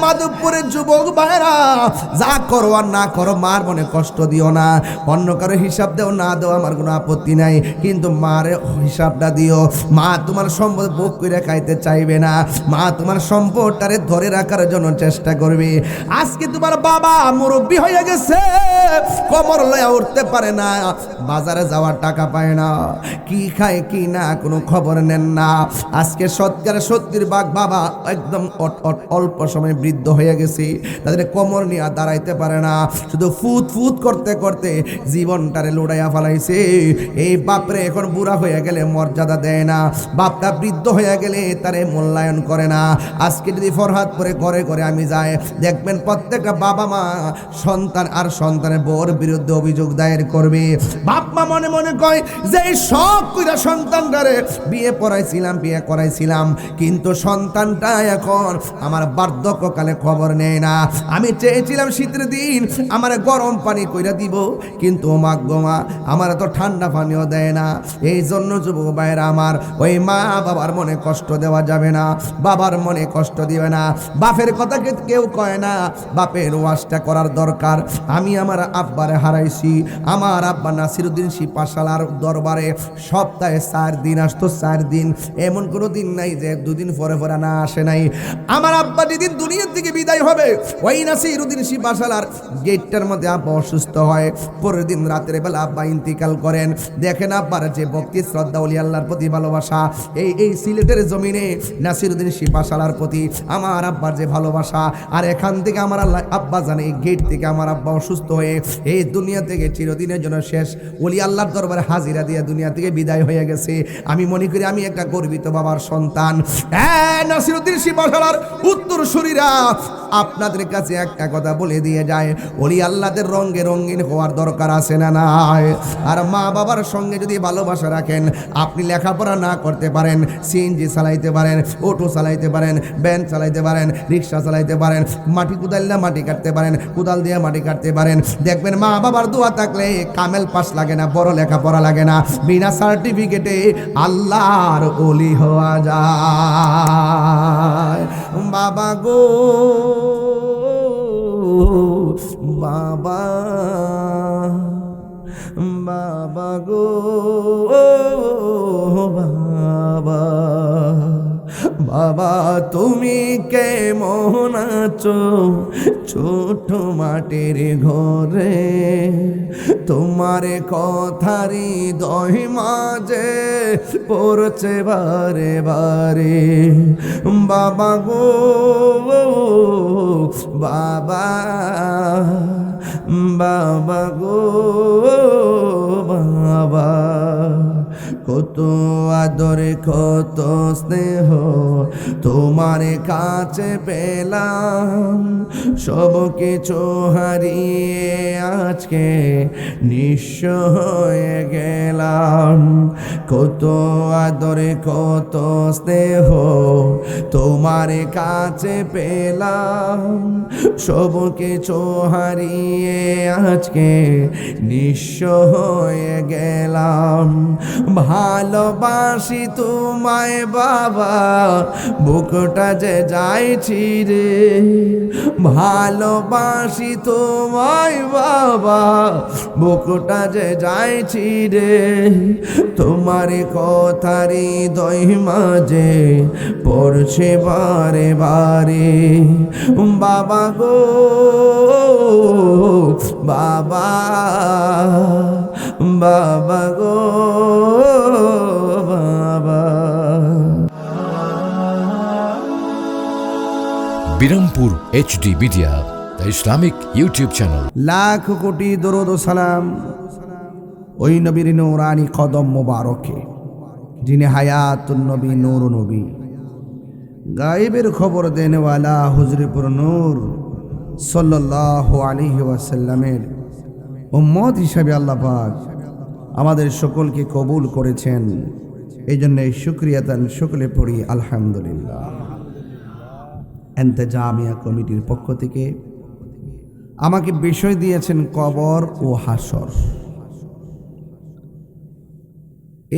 মাধবপুরের যুবক ভাইরা, যা করো আর না করো মার মনে কষ্ট দিও না। অন্য কারো হিসাব দেও না দেও আমার কোনো আপত্তি নাই, কিন্তু মার হিসাবটা দিও। মা তোমার সম্পদ ভোগ করে খাইতে চাইবে না, মা তোমার সম্পদটারে ধরে রাখার জন্য চেষ্টা করবে। আজকে তোমার বাবা মুরব্বী হয়ে গেছে, কোমর লয়া উঠতে পারে না, বাজারে যাওয়ার টাকা পায় না, কি খায় কি না কোনো খবর নেন না। আজকে সৎকারে 70 বাবা একদম অল্প সময় বৃদ্ধ হয়ে গেছে, তাদের কোমর নিয়ে দাঁড়াইতে পারে না, শুধু ফুত ফুত করতে করতে জীবনটারে লুড়াইয়া ফেলাইছে। এই বাপরে এখন বুড়া হয়ে গেলে মর্যাদা দেয় না, বাপটা বৃদ্ধ হয়ে গেলে তারে মূল্যায়ন করে না। আজকে যদি ফরহাদপুরে ঘরে ঘরে আমি যাই, দেখবেন প্রত্যেকটা বাবা মা সন্তান আর সন্তানের বউর বিরুদ্ধে অভিযোগ দায়ের করবে। বাপ মা মনে মনে কয় যে শখ কইরা সন্তানটারে বিয়ে পড়াইছিলাম, বিয়ে করাইছিলাম, কিন্তু সন্তানটা এখন আমার বার্ধক্যকালে খবর নেয় না। আমি চেয়েছিলাম শীতের দিন আমার গরম পানি কইরা দিব, কিন্তু মা গো মা আমার তো ঠান্ডা পানিও দেয় না। এই জন্য যুবক ভাইরা আমার, ওই মা বাবার মনে কষ্ট দেওয়া যাবে না, বাবার মনে কষ্ট দিবে না। বাপের কথা কেউ কয় না, বাপের ওয়াজটা করার দরকার। আমি আমার আব্বারে হারাইছি, আমার আব্বা নাসিরউদ্দিন শিপাশালার দরবারে সপ্তাহে 4 দিন আসতো, 4 দিন, এমন কোনো দিন নাই যে 2 দিন পরে পরে না আসে নাই। আমার আব্বা যেদিন দুনিয়ার থেকে বিদায় হবে, ওই নাসিরউদ্দিন শিপাশালার গেটটার মধ্যে আব্বা অসুস্থ হয়, পরের দিন রাতের বেলা আব্বা ইন্তিকাল করেন। দেখেন আব্বার যে ভক্তি শ্রদ্ধা ওলি আল্লাহর প্রতি ভালোবাসা, এই সিলেটের জমিনে নাসিরউদ্দিন শিপাশালার প্রতি আমার আব্বার যে ভালোবাসা। আর এখান থেকে আমার আল্লাহ আব্বা জানে, এই গেট থেকে আমার আব্বা অসুস্থ হয়ে এই দুনিয়া থেকে চিরদিনের জন্য শেষ ওলি আল্লাহর দরবারে হাজিরা দিয়ে দুনিয়া থেকে বিদায় হয়ে গেছে। আমি মনে করি আমি একটা গর্বিত বাবার সন্তান। নাসিরউদ্দিন শিপাশালার উত্তরসূরিরা, আপনাদের কাছে একটা কথা বলে দিয়ে যায়, ওলি আল্লাহদের রঙে রঙিন হওয়ার দরকার আছে না নাই? আর মা বাবার সঙ্গে যদি ভালোবাসা রাখেন, আপনি লেখাপড়া না করতে পারেন, সিএনজি চালাইতে পারেন, অটো চালাইতে পারেন, ভ্যান চালাইতে পারেন, রিক্সা চালাইতে পারেন, মাটি কুদাল না মাটি কাটতে পারেন, কুদাল দিয়ে মাটি কাটতে পারেন, দেখবেন মা বাবার দোয়া থাকলে কামেল পাস লাগে না, বড় লেখাপড়া লাগে না, বিনা সার্টিফিকেটে আল্লাহর ওলি হওয়া যায়। বাবা গো বাবা, বাবা গো বাবা, বাবা তুমি কেমন আছো ছোট মাটির ঘরে, তোমার কথারি দহি মাঝে পড়ছে বারে বারে। বাবা গো বাবা, বাবা গো বাবা, কত আদরে কত স্নেহ তোমার কাছে পেলাম, সব কিছু হারিয়ে আজকে নিঃস্ব হয়ে গেলাম। কত আদরে কত স্নেহ তোমার কাছে পেলাম, সব কিছু হারিয়ে আজকে নিঃস্ব হয়ে গেলাম। ভালোবাসি তোমায় বাবা, বুকটা যে যাইছি রে, ভালোবাসি তোমায় বাবা, বুকটা যে যাইছি রে, তোমার কথারি দহি মাঝে পড়ছে বারে বারে। বাবা গো বাবা, বাবা গো বাবা। Birampur HD media, the Islamic YouTube channel. Lakh কোটি দরুদ ও সালাম ওই নবীর নূরানি কদম মোবারকে, যিনি হায়াতুন নবী নূর নবী, গায়েবের খবর দেনেওয়ালা হুজুরপুর নূর সাল্লাল্লাহু আলাইহি ওয়াসাল্লামের উম্মত হিসাবে আল্লাহ পাক আমাদের সকলকে কবুল করেছেন। এই জন্য শুকরিয়াতান সকলে পড়ি আলহামদুলিল্লাহ। ইন্তেজামিয়া কমিটির পক্ষ থেকে আমাকে বিষয় দিয়েছেন কবর ও হাসর।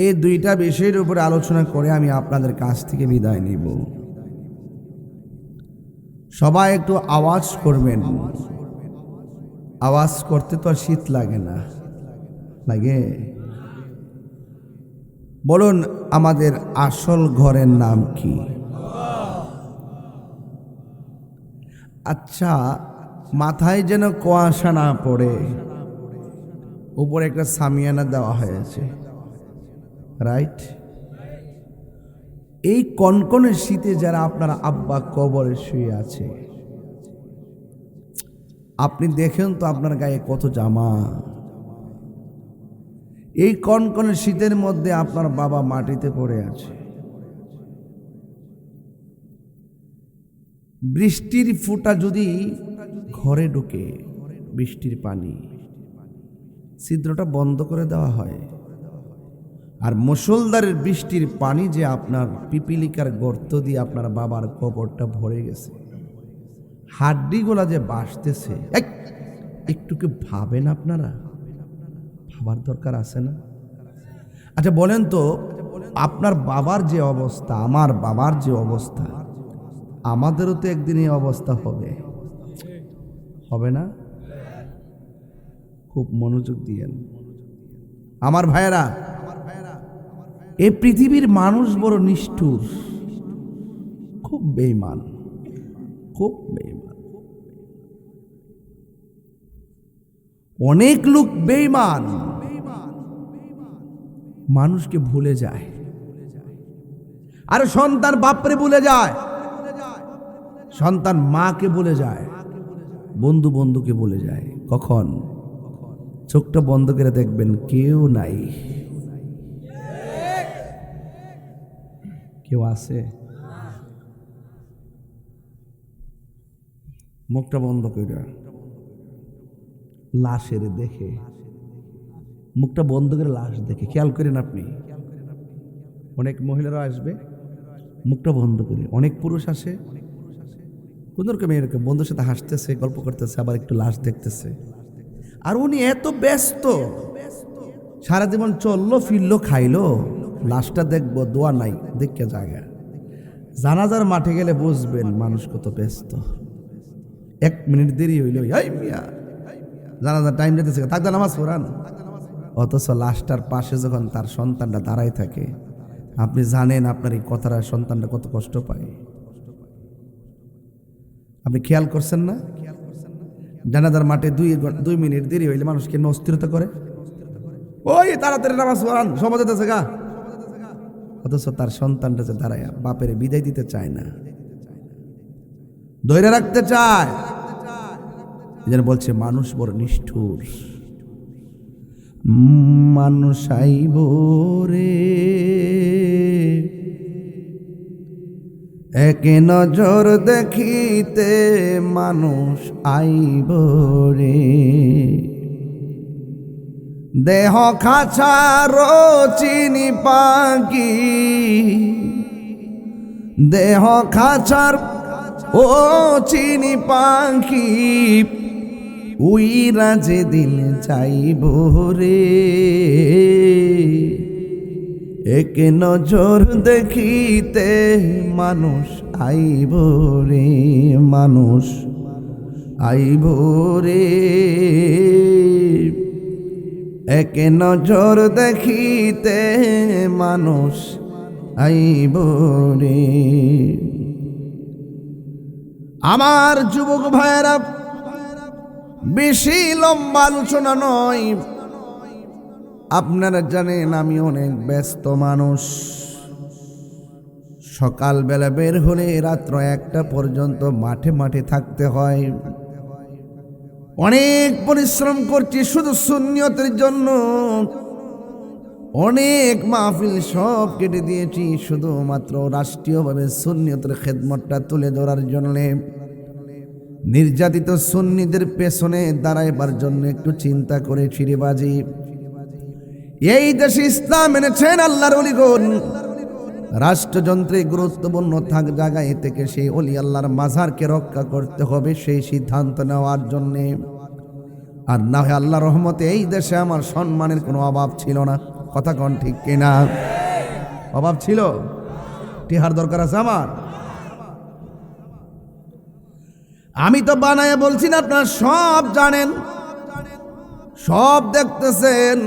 এই দুইটা বিষয়ের উপরে আলোচনা করে আমি আপনাদের কাছ থেকে বিদায় নিব। সবাই একটু আওয়াজ করবেন। আওয়াজ করতে তো আর শীত লাগে না, লাগে? বলুন, আমাদের আসল ঘরের নাম কি? আচ্ছা, মাথায় যেন কুয়াশা না পড়ে, উপরে একটা সামিয়ানা দেওয়া হয়েছে, রাইট? এই কনকনে শীতে যারা আপনার আব্বা কবরে শুয়ে আছে, আপনি দেখেন তো আপনার গায়ে কত জামা। এই কনকনে শীতের মধ্যে আপনার বাবা মাটিতে পড়ে আছে। বৃষ্টির ফোঁটা যদি ঘরে ঢুকে, বৃষ্টির পানি, ছিদ্রটা বন্ধ করে দেওয়া হয়, আর মুষলধারের বৃষ্টির পানি যে আপনার পিপিলিকার গর্ত দিয়ে আপনার বাবার কবরটা ভরে গেছে, হাড্ডিগুলা যে বাসতেছে, একটু কি ভাবেন আপনারা? ভাবার দরকার আছে না? আচ্ছা বলেন তো, আপনার বাবার যে অবস্থা, আমার বাবার যে অবস্থা, আমাদেরও তো একদিন এই অবস্থা হবে, হবে না? খুব মনোযোগ দিয়েন আমার ভাইয়েরা। এই পৃথিবীর মানুষ বড় নিষ্ঠুর, খুব বেঈমান, খুব বেঈমান। অনেক লোক বেঈমান, মানুষকে ভুলে যায়। আর সন্তান বাপরে ভুলে যায়, সন্তান মাকে ভুলে যায়, বন্ধু বন্ধুকে ভুলে যায়। কখন? চোখটা বন্ধ করে দেখবেন কেউ নাই, কেউ আছে? মুখটা বন্ধ করে লাশের দেখে, মুখটা বন্ধ করে লাশ দেখে, খেয়াল করেন আপনি। অনেক মহিলারা আসবে মুখটা বন্ধ করে, অনেক পুরুষ আসে কোন রকম এরকম বন্ধুর সাথে হাসতেছে, গল্প করতেছে, আবার একটু লাশ দেখতেছে। আর উনি এত ব্যস্ত, সারা জীবন চললো ফিরলো খাইলো, লাশটা দেখবো, দোয়া নাই, দেখে জায়গা। জানাজার মাঠে গেলে বুঝবেন মানুষ কত ব্যস্ত। 1 মিনিট দেরি হইল, এই মিয়া জানাজার টাইম যেতেছে, থাকতে নামাজ পড়ান। অথচ লাশটার পাশে যখন তার সন্তানটা দাঁড়ায় থাকে, আপনি জানেন আপনার এই কথাটা সন্তানটা কত কষ্ট পায়। আপনি খেয়াল করছেন না? জানাজার মাঠে 2 মিনিট দেরি হইলে মানুষকে অস্থিরতা করে, ওই তাড়াতাড়ি নামাজ পড়ান, সময় যেতেছে গা। অথচ তার সন্তানটা যে দাঁড়ায় বাপের বিদায় দিতে চায় না, ধৈর্য রাখতে চায়। যেন বলছে মানুষ বড় নিষ্ঠুর। মানুষ আইব রে এক নজর দেখিতে, মানুষ আইব রে দেহ খাঁচার চিনি পাখি, দেহ খাঁচার ও চিনি পাখি, উইরা যেদিন চাইব রে এক নজর দেখিতে, মানুষ আইব রে, মানুষ আইব রে এক নজর দেখিতে, মানুষ আইব রে। আমার যুবক ভাইয়েরা, বেশি লম্বা আলোচনা নয়। আপনারা জানেন আমি অনেক ব্যস্ত মানুষ, সকালবেলা বের হলে রাত্র 1টা পর্যন্ত মাঠে মাঠে থাকতে হয়। অনেক পরিশ্রম করছি শুধু সুন্নিয়তের জন্য, অনেক মাহফিল সব কেটে দিয়েছি শুধুমাত্র রাষ্ট্রীয়ভাবে সুন্নিয়তের খেদমতটা তুলে ধরার জন্য। নির্যাতিত সুন্নিদের পেছনে দাঁড়াইবার জন্য একটু চিন্তা করেছি রে বাজি। এই দেশে ইসলাম এনেছেন আল্লাহর ওলিগণ, রাষ্ট্রযন্ত্রে গুরুত্বপূর্ণ থাক জায়গায় থেকে সেই ওলি আল্লাহর মাজারকে রক্ষা করতে হবে, সেই সিদ্ধান্ত নেওয়ার জন্যে। আর না হয় আল্লাহর রহমতে এই দেশে আমার সম্মানের কোনো অভাব ছিল না। কথা কোন ঠিক কিনা? অভাব ছিল? টিহার দরকার আছে আমার? আমি তো বানায় বলছি না, আপনারা সব জানেন, সব দেখতেছেন।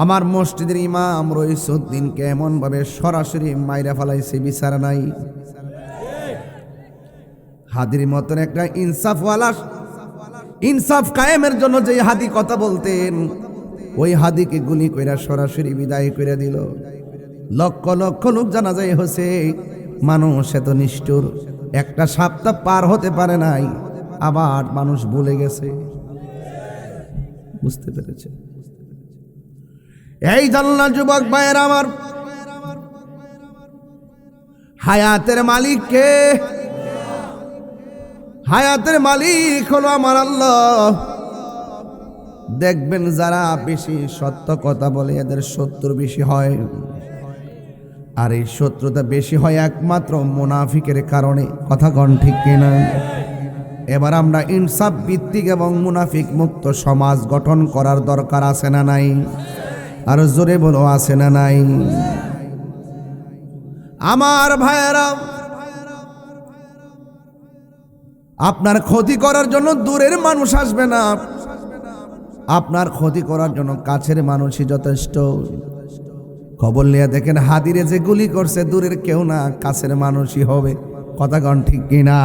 আমার মসজিদের ইমাম রইসুদ্দিনকে এমন ভাবে সরাসরি মাইরা ফেলাইছে, বিচার নাই। হাদির মতন একটা ইনসাফওয়ালা, ইনসাফ কায়েমের জন্য যে হাদি কথা বলতেন, ওই হাদিকে গুলি কইরা সরাসরি বিদায় করে দিল। লক্ষ লক্ষ লোক জানাজায় হচ্ছে, মানুষ এত নিষ্ঠুর, একটা সপ্তাহ পার হতে পারে নাই, আবার মানুষ ভুলে গেছে। বুঝতে পেরেছে? এই জানলা যুবক ভাইয়ের আমার, হায়াতের মালিক কে? হায়াতের মালিক হলো আমার আল্লাহ। দেখবেন যারা বেশি সত্য কথা বলে এদের শত্রু বেশি হয়, আর এই শত্রুতা বেশি হয় একমাত্র মুনাফিকের কারণে। কথা কোন ঠিক কিনা? এবার আমরা ইনসাফ ভিত্তিক এবং মুনাফিক মুক্ত সমাজ গঠন করার দরকার আছে না নাই? আর জোরে বলো, আছে না নাই? আমার ভাইয়েরা, আপনার ক্ষতি করার জন্য দূরের মানুষ আসবে না, আপনার ক্ষতি করার জন্য কাছের মানুষই যথেষ্ট। খবর নিয়ে দেখেন, হাদিরে যে গুলি করছে দূরের কেউ না, কাছের মানুষই হবে। কথা কোন ঠিক কিনা?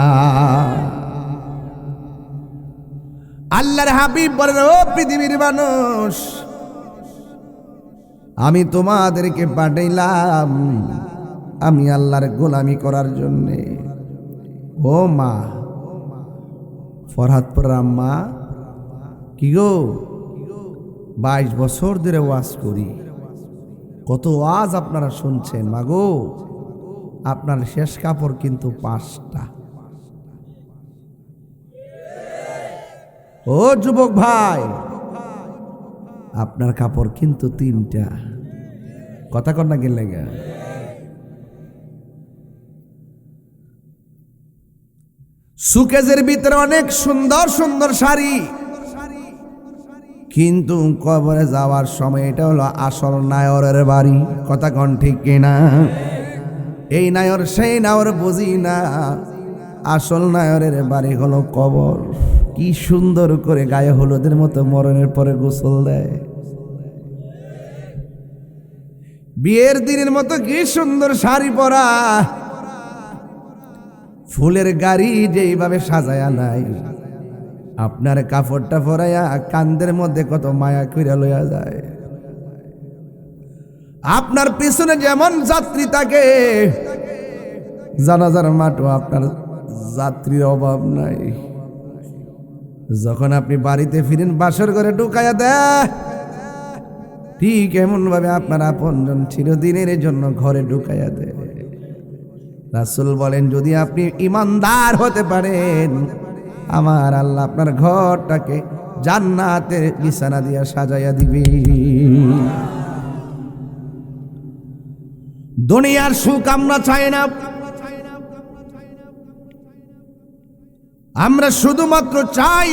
আল্লাহর হাবিব বলেন, ও পৃথিবীর মানুষ, আমি তোমাদেরকে পাঠাইলাম আমি আল্লাহর গোলামি করার জন্যে। ও মা, ফরহাদপুর আম্মা, কি গো, 22 বছর ধরে ওয়াজ করি, কত ওয়াজ আপনারা শুনছেন। মাগো, আপনার শেষ কাপড় কিন্তু 5টা। ও যুবক ভাই, আপনার কাপড় কিন্তু 3টা। কথা কর না গেলে গা। সুকেজের ভিতরে অনেক সুন্দর সুন্দর শাড়ি, কিন্তু কবরে যাওয়ার সময় এটা হলো আসল নায়রের বাড়ি। কথা কোন ঠিক কিনা? এই নায়র সেই নায়র বুঝি না, আসল নায়রের বাড়ি হলো কবর। কি সুন্দর করে গায়ে হলুদের মতো মরণের পরে গোসল দেয়, বিয়ের দিনের মতো কি সুন্দর শাড়ি পরা, ফুলের গাড়ি যেইভাবে সাজায়া নাই, আপনার কাপড়টা পরাইয়া কান্দের মধ্যে কত মায়া কইরা লইয়া যায়। আপনার পিছনে যেমন যাত্রী থাকে, জানাজার মাঠও আপনার যাত্রীর অভাব নাই। যখন আপনি বাড়িতে ফিরেন, বাসর ঘরে ঢুকাইয়া দেয়, ঠিক এমন ভাবে আপনার আপনজন চিরদিনের জন্য ঘরে ঢুকাইয়া দেয়। রাসূল বলেন, যদি আপনি ইমানদার হতে পারেন, আমার আল্লাহ আপনার ঘরটাকে জান্নাতের বিছানা দিয়া সাজাইয়া দিবে। দুনিয়ার সুখ আমরা চাই না, আমরা শুধুমাত্র চাই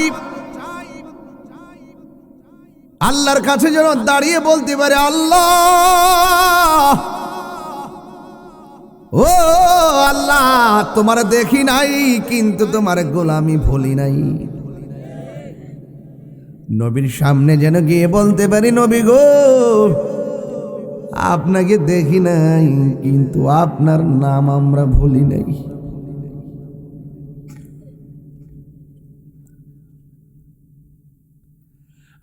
আল্লাহর কাছে যেন দাঁড়িয়ে বলতে পারে, আল্লাহ, ও আল্লাহ, তোমার দেখি নাই কিন্তু তোমার গোলামি ভুলি নাই। নবীর সামনে যেন গিয়ে বলতে পারি, নবী গো, আপনাকে দেখি নাই কিন্তু আপনার নাম আমরা ভুলি নাই।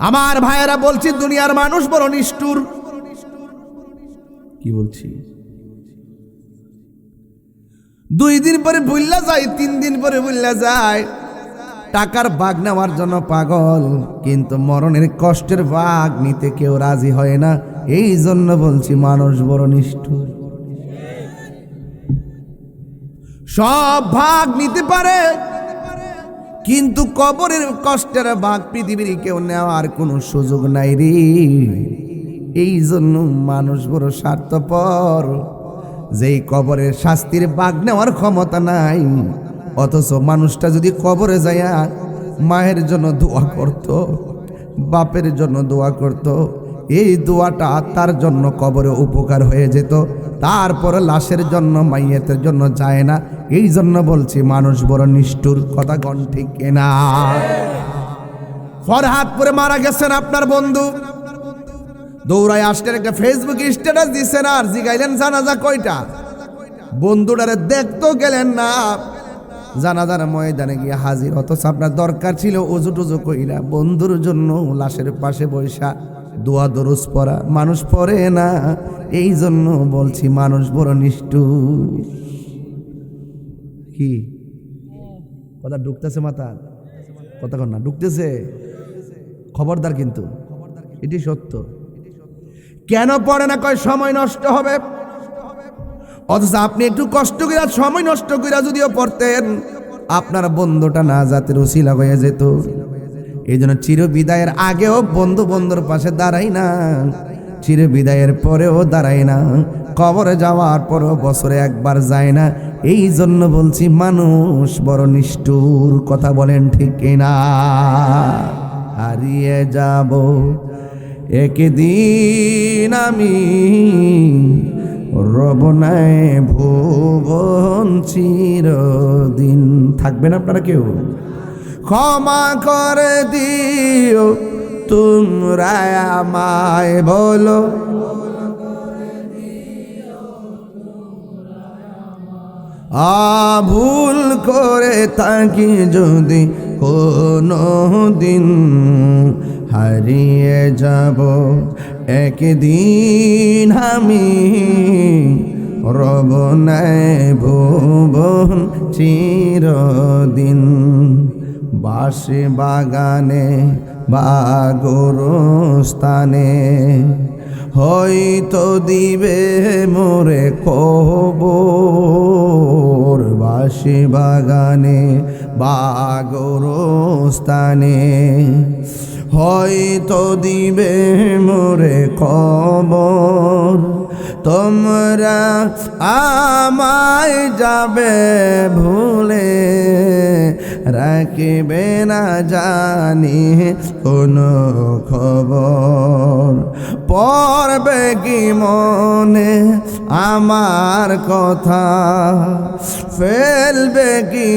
আমার ভাইয়েরা, বলছি দুনিয়ার মানুষ বড় নিষ্ঠুর। কি বলছি? 2 দিন পরে ভুললা যায়, 3 দিন পরে ভুললা যায়। টাকার ভাগ নেওয়ার জন্য পাগল, কিন্তু মরণের কষ্টের ভাগ নিতে কেউ রাজি হয় না। এই জন্য বলছি মানুষ বড় নিষ্ঠুর। সব ভাগ নিতে পারে, কিন্তু কবরের কষ্টের ভাগ পৃথিবীর কেউ নেওয়ার কোনো সুযোগ নাই রে। এই জন্য মানুষ বড় স্বার্থপর, যেই কবরের শাস্তির ভাগ নেওয়ার ক্ষমতা নাই। অথচ মানুষটা যদি কবরে যাইয়া মায়ের জন্য দোয়া করত, বাপের জন্য দোয়া করত, এই দোয়াটা তার জন্য কবরে উপকার হয়ে যেত। তারপরে লাশের জন্য মাইয়াতের জন্য যায় না। এই জন্য বলছি মানুষ বড় নিষ্ঠুর। কথা কোন ঠিক না? ফরহাদপুরে মারা গেছেন আপনার বন্ধু, দৌড়ায় আসলেন, একটা ফেসবুকে স্ট্যাটাস দিচ্ছেন আর জিগাইলেন জানাজা কয়টা? বন্ধুটারে দেখতেও গেলেন না, জানাজার ময়দানে গিয়ে হাজির। অথচ আপনার দরকার ছিল উজু টুজু কইরা বন্ধুর জন্য লাশের পাশে বৈশা দোয়া দরুজ পড়া। মানুষ পড়ে না, এই জন্য বলছি মানুষ বড় নিষ্ঠুর। কি কথা ঢুকতেছে মাথা? কথা কন না, ঢুকতেছে? খবরদার, কিন্তু এটি সত্য। কেন পড়ে না? কয় সময় নষ্ট হবে। অথচ আপনি একটু কষ্ট করে সময় নষ্ট করে যদিও পড়তেন, আপনার বন্ধুটা না জাতের উসিলা হয়ে যেত। এই জন্য চির বিদায়ের আগেও বন্ধু বন্ধুর পাশে দাঁড়াই না, চির বিদায়ের পরেও দাঁড়াই না, কবরে যাওয়ার পরেও বছরে একবার যায় না। এই জন্য বলছি মানুষ বড় নিষ্ঠুর। কথা বলেন ঠিক কিনা? হারিয়ে যাব একদিন আমি, রব নাই ভুবন চিরদিন। থাকবেন আপনারা কেউ? ক্ষমা করে দিও তোমরা আমায়, বলো ভুল করে থাকি যদি কোনো দিন, হারিয়ে যাব একদিন আমি, রব নাই ভুবন চিরদিন। বাঁশি বাগানে বা গোরস্থানে হয়তো দিবে মোরে কবর। বাঁশি বাগানে বা গোরস্থানে হয়তো দিবে মোরে কবর। তোমরা আমায় যাবে ভুলে, রাখবে না জানি কোনো খবর। পড়বে কি মনে আমার কথা, ফেলবে কি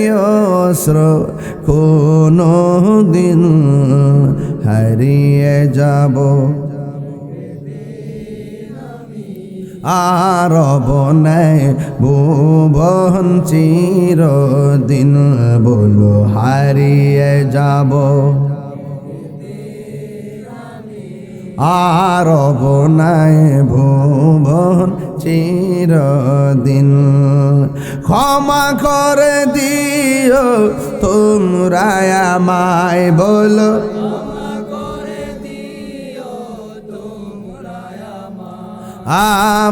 অস্ত্র কোনো দিন, হারিয়ে যাব আর বনাই ভুবন চিরদিন। বলো হারিয়ে যাব আর বনাই ভুবন চিরদিন। ক্ষমা করে দিও তোমরা আমায়, বলো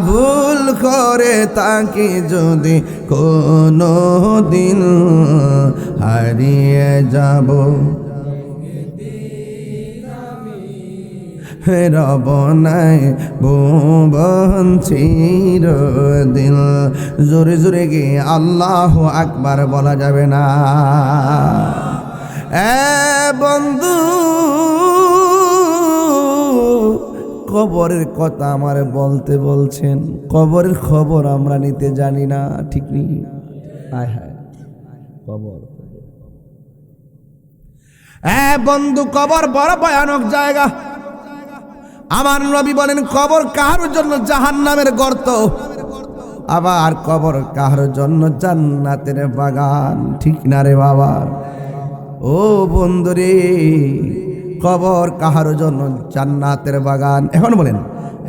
ভুল করে তাকে যদি কোনো দিন, হারিয়ে যাব রব নাই ভুবন চিরদিন। জোরে জোরে গিয়ে আল্লাহু আকবার বলা যাবে না? বন্ধু, কবরের কথা আমার বলতে বলছেন, কবরের খবর আমরা নিতে জানি না, ঠিক নেই? হায় হায়, কবর। বন্ধু, কবর বড় ভয়ানক জায়গা। আমার নবী বলেন কবর কাহার জন্য জাহান্নামের গর্ত, আবার কবর কাহার জন্য জান্নাতের বাগান। ঠিক না রে বাবা? ও বন্ধুরে, কবর কাহার জন্য জান্নাতের বাগান। এখন বলেন,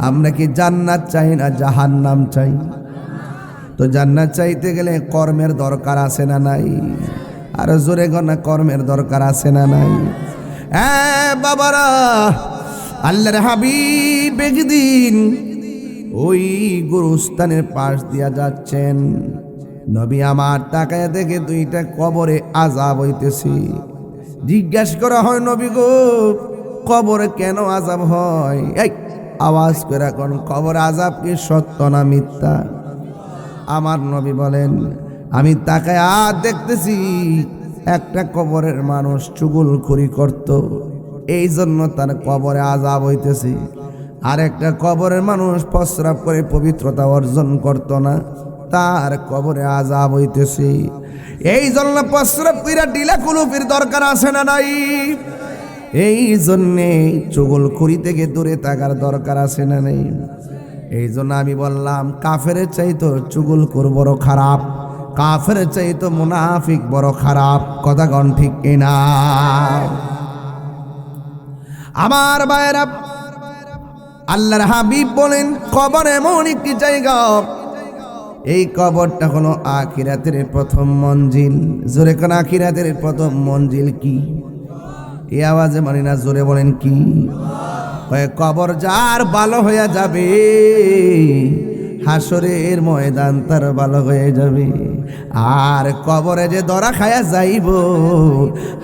আমরা কি জান্নাত চাই না জাহান্নাম চাই? তো জান্নাত চাইতে গেলে কর্মের দরকার আছে না নাই? আর জোরে গনা, কর্মের দরকার আছে না নাই? বাবারা, আল্লাহর হাবিব একদিন ওই গোরস্থানের পাশ দিয়া যাচ্ছেন। নবী আমার তাকায় দেখে দুইটা কবরে আযাব হইতেছে। জিজ্ঞাসা করা হয়, নবী গো, কবরে কেন আযাব হয়? এই আওয়াজ করে কোন কবর আযাব কি সত্য না মিথ্যা? আমার নবী বলেন, আমি তাকায় আর দেখতেছি একটা কবরের মানুষ চুগলখড়ি করত, এই জন্য তার কবরে আযাব হইতেছে। আর একটা কবরের মানুষ প্রস্রাব করে পবিত্রতা অর্জন করত না, তার কবরে আযাব হইতেছে। এই জন্য প্রস্রাব কইরা ডিলা কুলুফির দরকার আছে না নাই? এই জন্যে চুগলখড়ি থেকে দূরে থাকার দরকার আছে না নেই? এই জন্য আমি বললাম কাফেরের চাইতো চুগলখোর বড় খারাপ, কাফেরের চাইতো মুনাফিক বড় খারাপ। কথা কোন ঠিক কিনা? আমার ভাইরা, আল্লাহর হাবিব বলেন কবর এমন একটি জায়গা, এই কবরটা হলো আখিরাতের প্রথম মঞ্জিল। জোরে কোন আখিরাতের প্রথম মঞ্জিল কি? এই আওয়াজে মানি না, জোরে বলেন কি? ওই কবর যার ভালো হয়ে যাবে, হাসরের ময়দান তার ভালো হয়ে যাবে। আর কবরে যে দরা খায়া যাইব,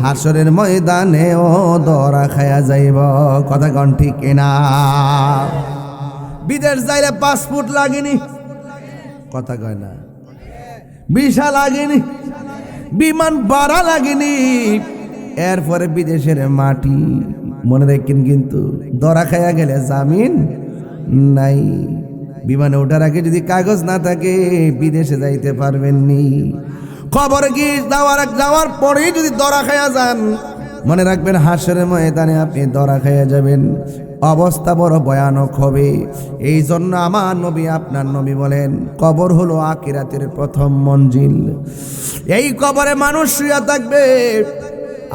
হাসরের ময়দানে ও দরা খায়া যাইব। কথা কোন ঠিক কিনা? বিদেশ যাইলে পাসপোর্ট লাগেনি, কথা কয় না, ভিসা লাগেনি, বিমান ভাড়া লাগেনি, এরপরে বিদেশের মাটি। মনে রাখেন কিন্তু দরা খায়া গেলে জামিন নাই। বিমানে ওঠার আগে যদি কাগজ না থাকে বিদেশে যাইতে পারবেন নি। কবরে গিয়ে যাওয়ার পরেই যদি দরা খায়া যান, মনে রাখবেন হাসরের ময়দানে আপনি দরা খায়া যাবেন, অবস্থা বড় ভয়ানক হবে। এই জন্য আমার নবী, আপনার নবী বলেন কবর হলো আখিরাতের প্রথম মঞ্জিল। এই কবরে মানুষ শুয়ে থাকবে,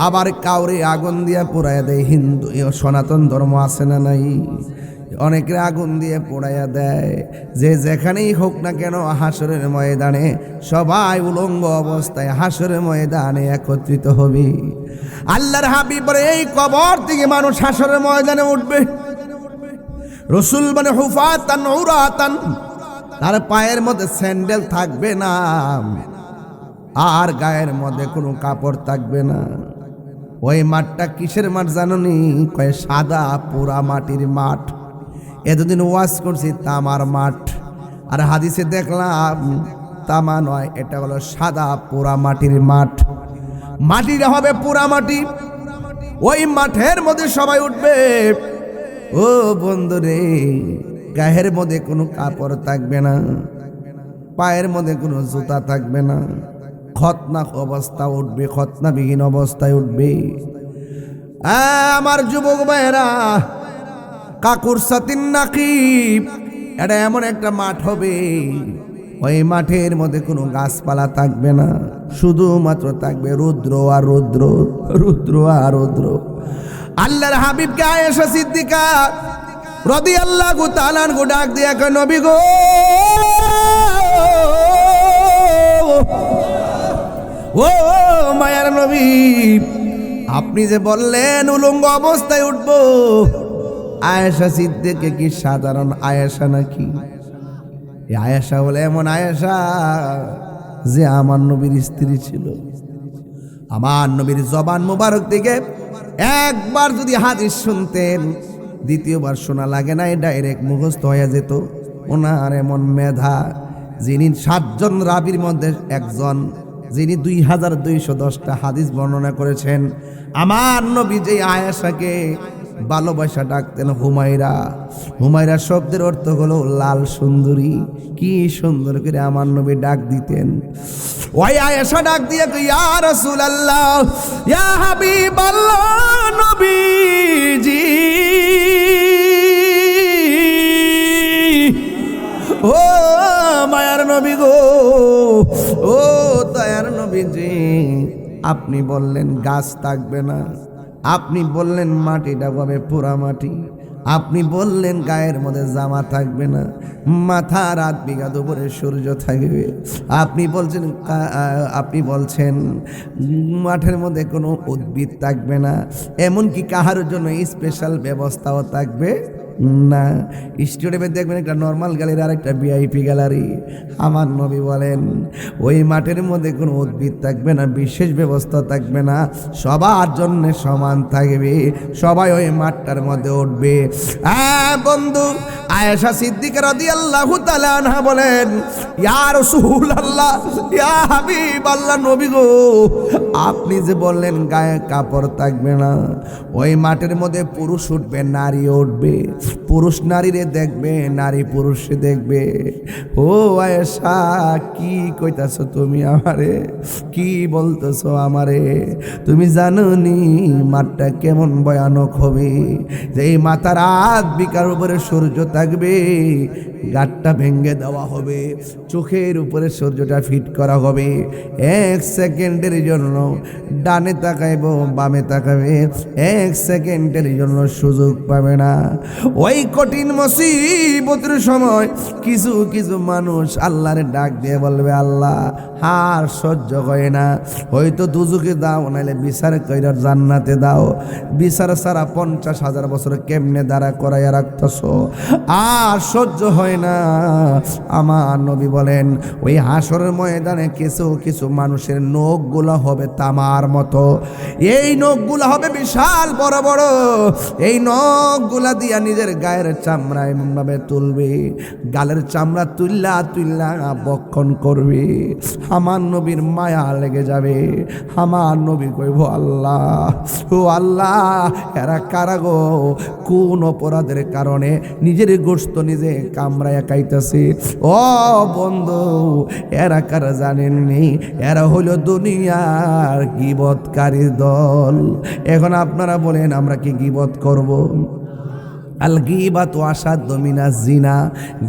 আবার কাউরে আগুন দিয়ে পোড়াইয়া দেয়। হিন্দু সনাতন ধর্ম আছে না নাই? অনেকের আগুন দিয়ে পোড়াইয়া দেয়। যে যেখানেই হোক না কেন হাসরের ময়দানে সবাই উলঙ্গ অবস্থায় হাসরের ময়দানে একত্রিত হবে। আল্লাহর হাবিব বলে এই কবর থেকে মানুষ হাসরের ময়দানে উঠবে। রাসূল বলে হুফাতান উরাতান, তার পায়ের মধ্যে স্যান্ডেল থাকবে না, আর গায়ের মধ্যে কোনো কাপড় থাকবে না। ওই মাঠটা কিসের মাঠ জানোনি? কয় সাদা পোড়া মাটির মাঠ। এতদিন ওয়াজ করছি তামার মাঠ, আর হাদিসে দেখলাম তামা নয়, এটা হলো সাদা পোড়া মাটির মাঠ। মাটিটা হবে পোড়া মাটি। ওই মাঠের মধ্যে সবাই উঠবে। ও বন্ধুরে, গায়ের মধ্যে কোনো কাপড় থাকবে না, পায়ের মধ্যে কোনো জুতা থাকবে না, খতনা অবস্থা উঠবে, খতনাবিহীন অবস্থায় উঠবে। আমার যুবক ভাইয়েরা, কাকুর সাতিন নাকিব, এটা এমন একটা মাঠ হবে, ওই মাঠের মধ্যে কোনো গাছপালা থাকবে না, শুধুমাত্র থাকবে রুদ্র আর রুদ্র, রুদ্র আর রুদ্র। আল্লাহর হাবিবকে আয়েশা সিদ্দিকা রাদিয়াল্লাহু তাআলা আনহা ডাক দিয়া কয়, নবী গো, ও মায়ার নবী, আপনি যে বললেন উলঙ্গ অবস্থায় উঠবো, আয়েশা সিদ্দিকা কি সাধারণ আয়েশা নাকি? আয়েশা বলে এমন আয়েশা যে আমার নবীর স্ত্রী ছিল। আমার নবীর জবান মুবারক থেকে একবার যদি হাদিস শুনতেন, দ্বিতীয়বার শোনা লাগে না, ডাইরেক্ট মুখস্থ হয়ে যেত। ওনার এমন মেধা, যিনি 7 জন রাবীর মধ্যে একজন, যিনি 2210টা হাদিস বর্ণনা করেছেন। আমার নবী যে আয়েশাকে ভালোবাসা ডাকতেন হুমায়রা। হুমায়রা শব্দের অর্থ হলো লাল সুন্দরী। কি সুন্দর করে আমার নবী ডাক দিতেন। ওই আয়েশা ডাক দিয়ে ইয়া রাসূলুল্লাহ, ইয়া হাবিবাল্লাহ, নবীজি, ও মায়ার নবী গো, ও দয়ার নবীজি, আপনি বললেন গাছ থাকবে না, আপনি বললেন মাটিটা হবে পোড়া মাটি, আপনি বললেন গায়ের মধ্যে জামা থাকবে না, মাথা রাত বিঘা দুপুরে সূর্য থাকবে, আপনি বলছেন মাঠের মধ্যে কোনো উদ্ভিদ থাকবে না, এমনকি কাহার জন্য স্পেশাল ব্যবস্থাও থাকবে না। স্টেডিয়ামে দেখবেন একটা নর্মাল গ্যালারি আর একটা ভিআইপি গ্যালারি। আমার নবী বলেন ওই মাঠের মধ্যে কোনো উদ্ভিদ থাকবে না, বিশেষ ব্যবস্থা থাকবে না, সবার জন্য সমান থাকবে, সবাই ওই মাঠটার মধ্যে উঠবে। বন্ধু, আয়েশা সিদ্দিকা রাদিয়াল্লাহু তাআলা আনহা বলেন, ইয়া রাসূলুল্লাহ, ইয়া হাবিবাল্লাহ, নবী গো, আপনি যে বললেন গায়ে কাপড় থাকবে না, ওই মাঠের মধ্যে পুরুষ উঠবে, নারী উঠবে। পুরুষ নারীরে দেখবে, নারী পুরুষে দেখবে। ও আয়েশা, কি কইতাছো তুমি আমারে, কি বলতেছো আমারে? তুমি জানো নি মাঠটা কেমন ভয়ানক হবে? যে এই মাথার রাত বিকার উপরে সূর্য থাকবে, গাঁটটা ভেঙে দেওয়া হবে, চোখের উপরে সূর্যটা ফিট করা হবে। 1 সেকেন্ডের জন্য ডানে তাকাইব, বামে তাকাবে, 1 সেকেন্ডের জন্য সুযোগ পাবে না। ওই কঠিন মুসিবতের সময় কিছু কিছু মানুষ আল্লাহরে ডাক দিয়ে বলবে, আল্লাহ আর সহ্য হয় না, হয়তো দুজকে দাও, নাইলে বিচার কইরা জান্নাতে দাও। বিচার ছাড়া 50,000 বছর কেমনে দাঁড়া করাইয়া রাখতেছ? আর সহ্য হয় না। আমার নবী বলেন, ওই হাসরের ময়দানে কিছু কিছু মানুষের নখগুলো হবে তামার মতো। এই নখগুলো হবে বিশাল বড় বড়। এই নখগুলা দিয়া নিজের গায়ের চামড়া এমনভাবে তুলবে, গালের চামড়া তুল্লা তুল্লা বক্ষণ করবে। আমার নবীর মায়া লেগে যাবে। আমার নবী কইব, আল্লাহ, ও আল্লাহ, এরা কারা গো? কোন অপরাধের কারণে নিজের গোশত নিজে কামড়ায়া খাইতেছে? ও বন্ধু, এরা কারা জানেননি? এরা হলো দুনিয়ার গীবতকারী দল। এখন আপনারা বলেন, আমরা কি গীবত করব? আল গীবাতু আসাদ্দু মিনাজ জিনা,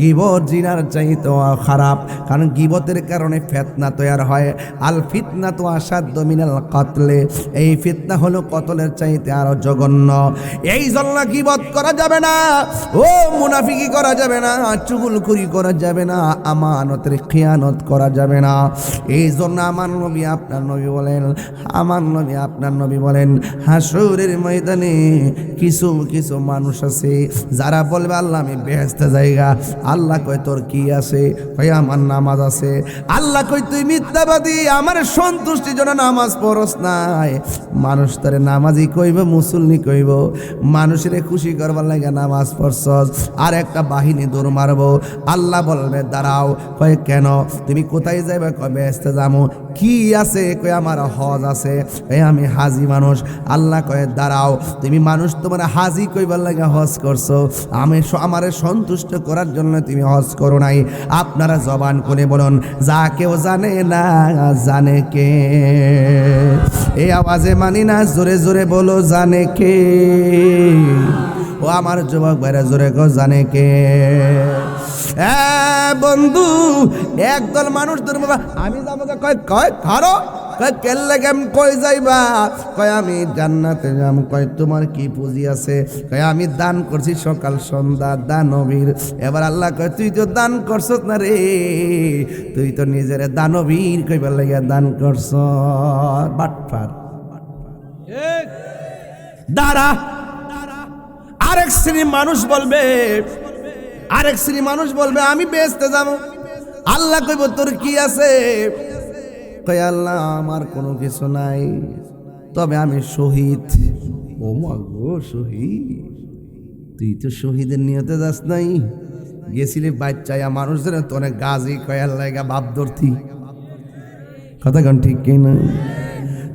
গীবত জিনার চাইতেও খারাপ, কারণ গীবতের কারণে ফিতনা তৈরি হয়। আল ফিতনাতু আসাদ্দু মিনাল কাতলে, এই ফিতনা হলো কতলের চাইতে আরো জঘন্য। এই জন্য গীবত করা যাবে না, ও মুনাফিকি করা যাবে না, চুগলখুরি করা যাবে না, আমানতের খিয়ানত করা যাবে না। এই জন্য আমার নবী আপনার নবী বলেন, আমার নবী আপনার নবী বলেন, হাসরের ময়দানে কিছু কিছু মানুষ আছে যারা বলবে, আল্লাহ আমি বেহেশতে যাইগা। আল্লাহ কয়, তোর কি আছে? কয়, আমার নামাজ আছে। আল্লাহ কয়, তুই মিথ্যাবাদী, আমার সন্তুষ্টির জন্য নামাজ পড়স নাই। মানুষ তারে নামাজি কইব, মুসল্লি কইব, মানুষের খুশি করবার লাগে নামাজ পড়ছস। আর একটা বাহিনী দৌড় মারবো। আল্লাহ বলবে, দাঁড়াও। কয়, কেন? তুমি কোথায় যাইবে? কয়, বেহেশতে যাবো। কি আছে? কয়, আমার হজ আছে। কয়, আমি হাজি মানুষ। আল্লাহ কয়, দাঁড়াও, তুমি মানুষ তোমার হাজি কইবার লাগে হজ করছো, আমি আমারে সন্তুষ্ট করার জন্য তুমি হজ করো নাই। আপনারা জবান করে বলুন, যা কেউ জানে না জানে কে? এই আওয়াজে মানি না, জোরে জোরে বলো, জানে কে? ও আমার যুবক ভাইরা, জোরে গো, জানে কে? বন্ধু, একদল মানুষ ধরবো, আমি যাবো। কয় কয় খারো। কয়, কেল্লে কেম? কই যাইবা? কয়, আমি জান্নাতে যাম। কয়, তোমার কি পুঁজি আছে? কয়, আমি দান করছি সকাল সন্ধ্যা দানবীর। এবার আল্লাহ কয়, তুই তো দান করছস না রে, তুই তো নিজের দানবীর কইবার লাগিয়া দান করছ। বাটপার। দাঁড়া, আরেক শ্রেণী মানুষ বলবে, আরেক শ্রেণী মানুষ বলবে, আমি বেহেশতে যাব। আল্লাহ কইব, তোর কি আছে? কয়, আল্লাহ আমার কোনো কিছু নাই, তবে আমি শহীদ। ও মা গো, শহীদ? তুই তো শহীদের নিয়তে যাস নাই, গেছিলি বাচ্চায়া মানুষদের তো অনেক গাজী। কয়, আল্লাহ বাপ ধরতি। কথা কন ঠিক কিনা?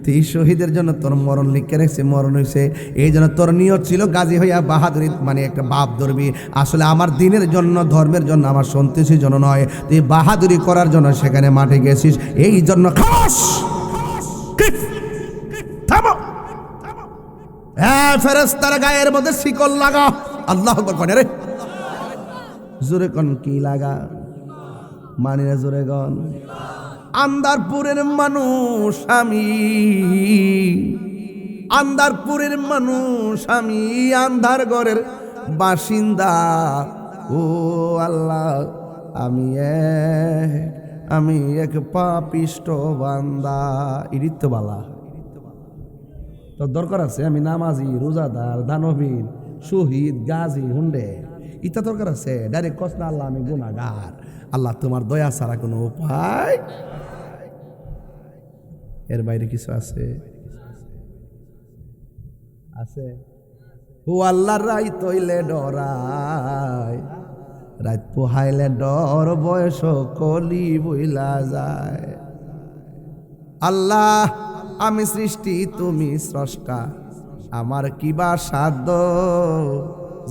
তুই শহীদের জন্য তোর মরণ লিখে রেখেছে, মরণ হয়েছে। এই জন্য তোর নিয়ত ছিল গাজী হইয়া বাহাদুরি, মানে একটা বাপ ধরবি। আসলে আমার দিনের জন্য, ধর্মের জন্য, আমার সন্তুষ্টির জন্য নয়, তুই বাহাদুরি করার জন্য সেখানে মাঠে গেছিস। এই জন্য খাস। থামো। হ্যাঁ, ফেরেশতার গায়ের মধ্যে শিকল লাগা। আল্লাহু আকবার কন রে, জোরে কন, কি লাগা? মানি না, জোরে কন। আন্দারপুরের মানুষ আমি, আন্দারপুরের মানুষ আমি, আন্ধার ঘরের বাসিন্দা। ও আল্লাহ, আমি এক পাপিষ্ট বান্দা। ইরিত বালা তোর দরকার আছে? আমি নামাজি, রোজাদার, দানবীর, শহীদ, গাজী, হুন্ডে, ইটা দরকার আছে? ডাইরেক্ট কস না, আল্লাহ আমি গুনাহগার, আল্লাহ তোমার দয়া ছাড়া কোনো উপায়। এর বাইরে কিছু আছে? আছে? ও আল্লাহর রাই তৈলে ডরায়, রাত পোহাইলে ডর, বয়স কলি বইলা যায়। আল্লাহ, আমি সৃষ্টি, তুমি স্রষ্টা, আমার কিবা সাধ্য?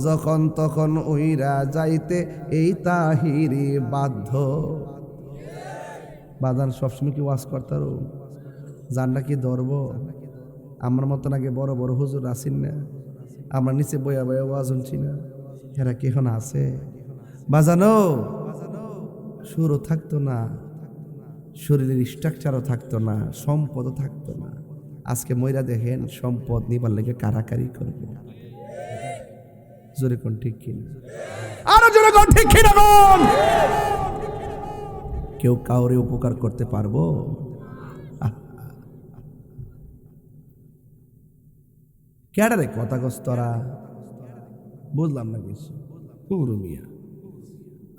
যখন তখন উইরা যাইতে এই তাহিরি বাধ্য। বাজান সবসময় কি ওয়াজ করতারো? জানটা কি ধরব? আমার মতন আগে বড় বড় হুজুর আসেন না, আমরা নিচে বয়া বয়া ওয়াজ শুনছি না, এরা কি এখন আছে? বাজানো সুরও থাকতো না, শরীরের স্ট্রাকচারও থাকতো না, সম্পদও থাকতো না। আজকে মইরা দেখেন সম্পদ নিবার লেগে কারাকারি করবে। জোরে কোন ঠিক কিনা? আরো জোরে কোন ঠিক কিনা? কোন কেউ কাউরে উপকার করতে পারবো? কেডা রে কথা কস্তরা? বুঝলাম না কিছু। মিয়া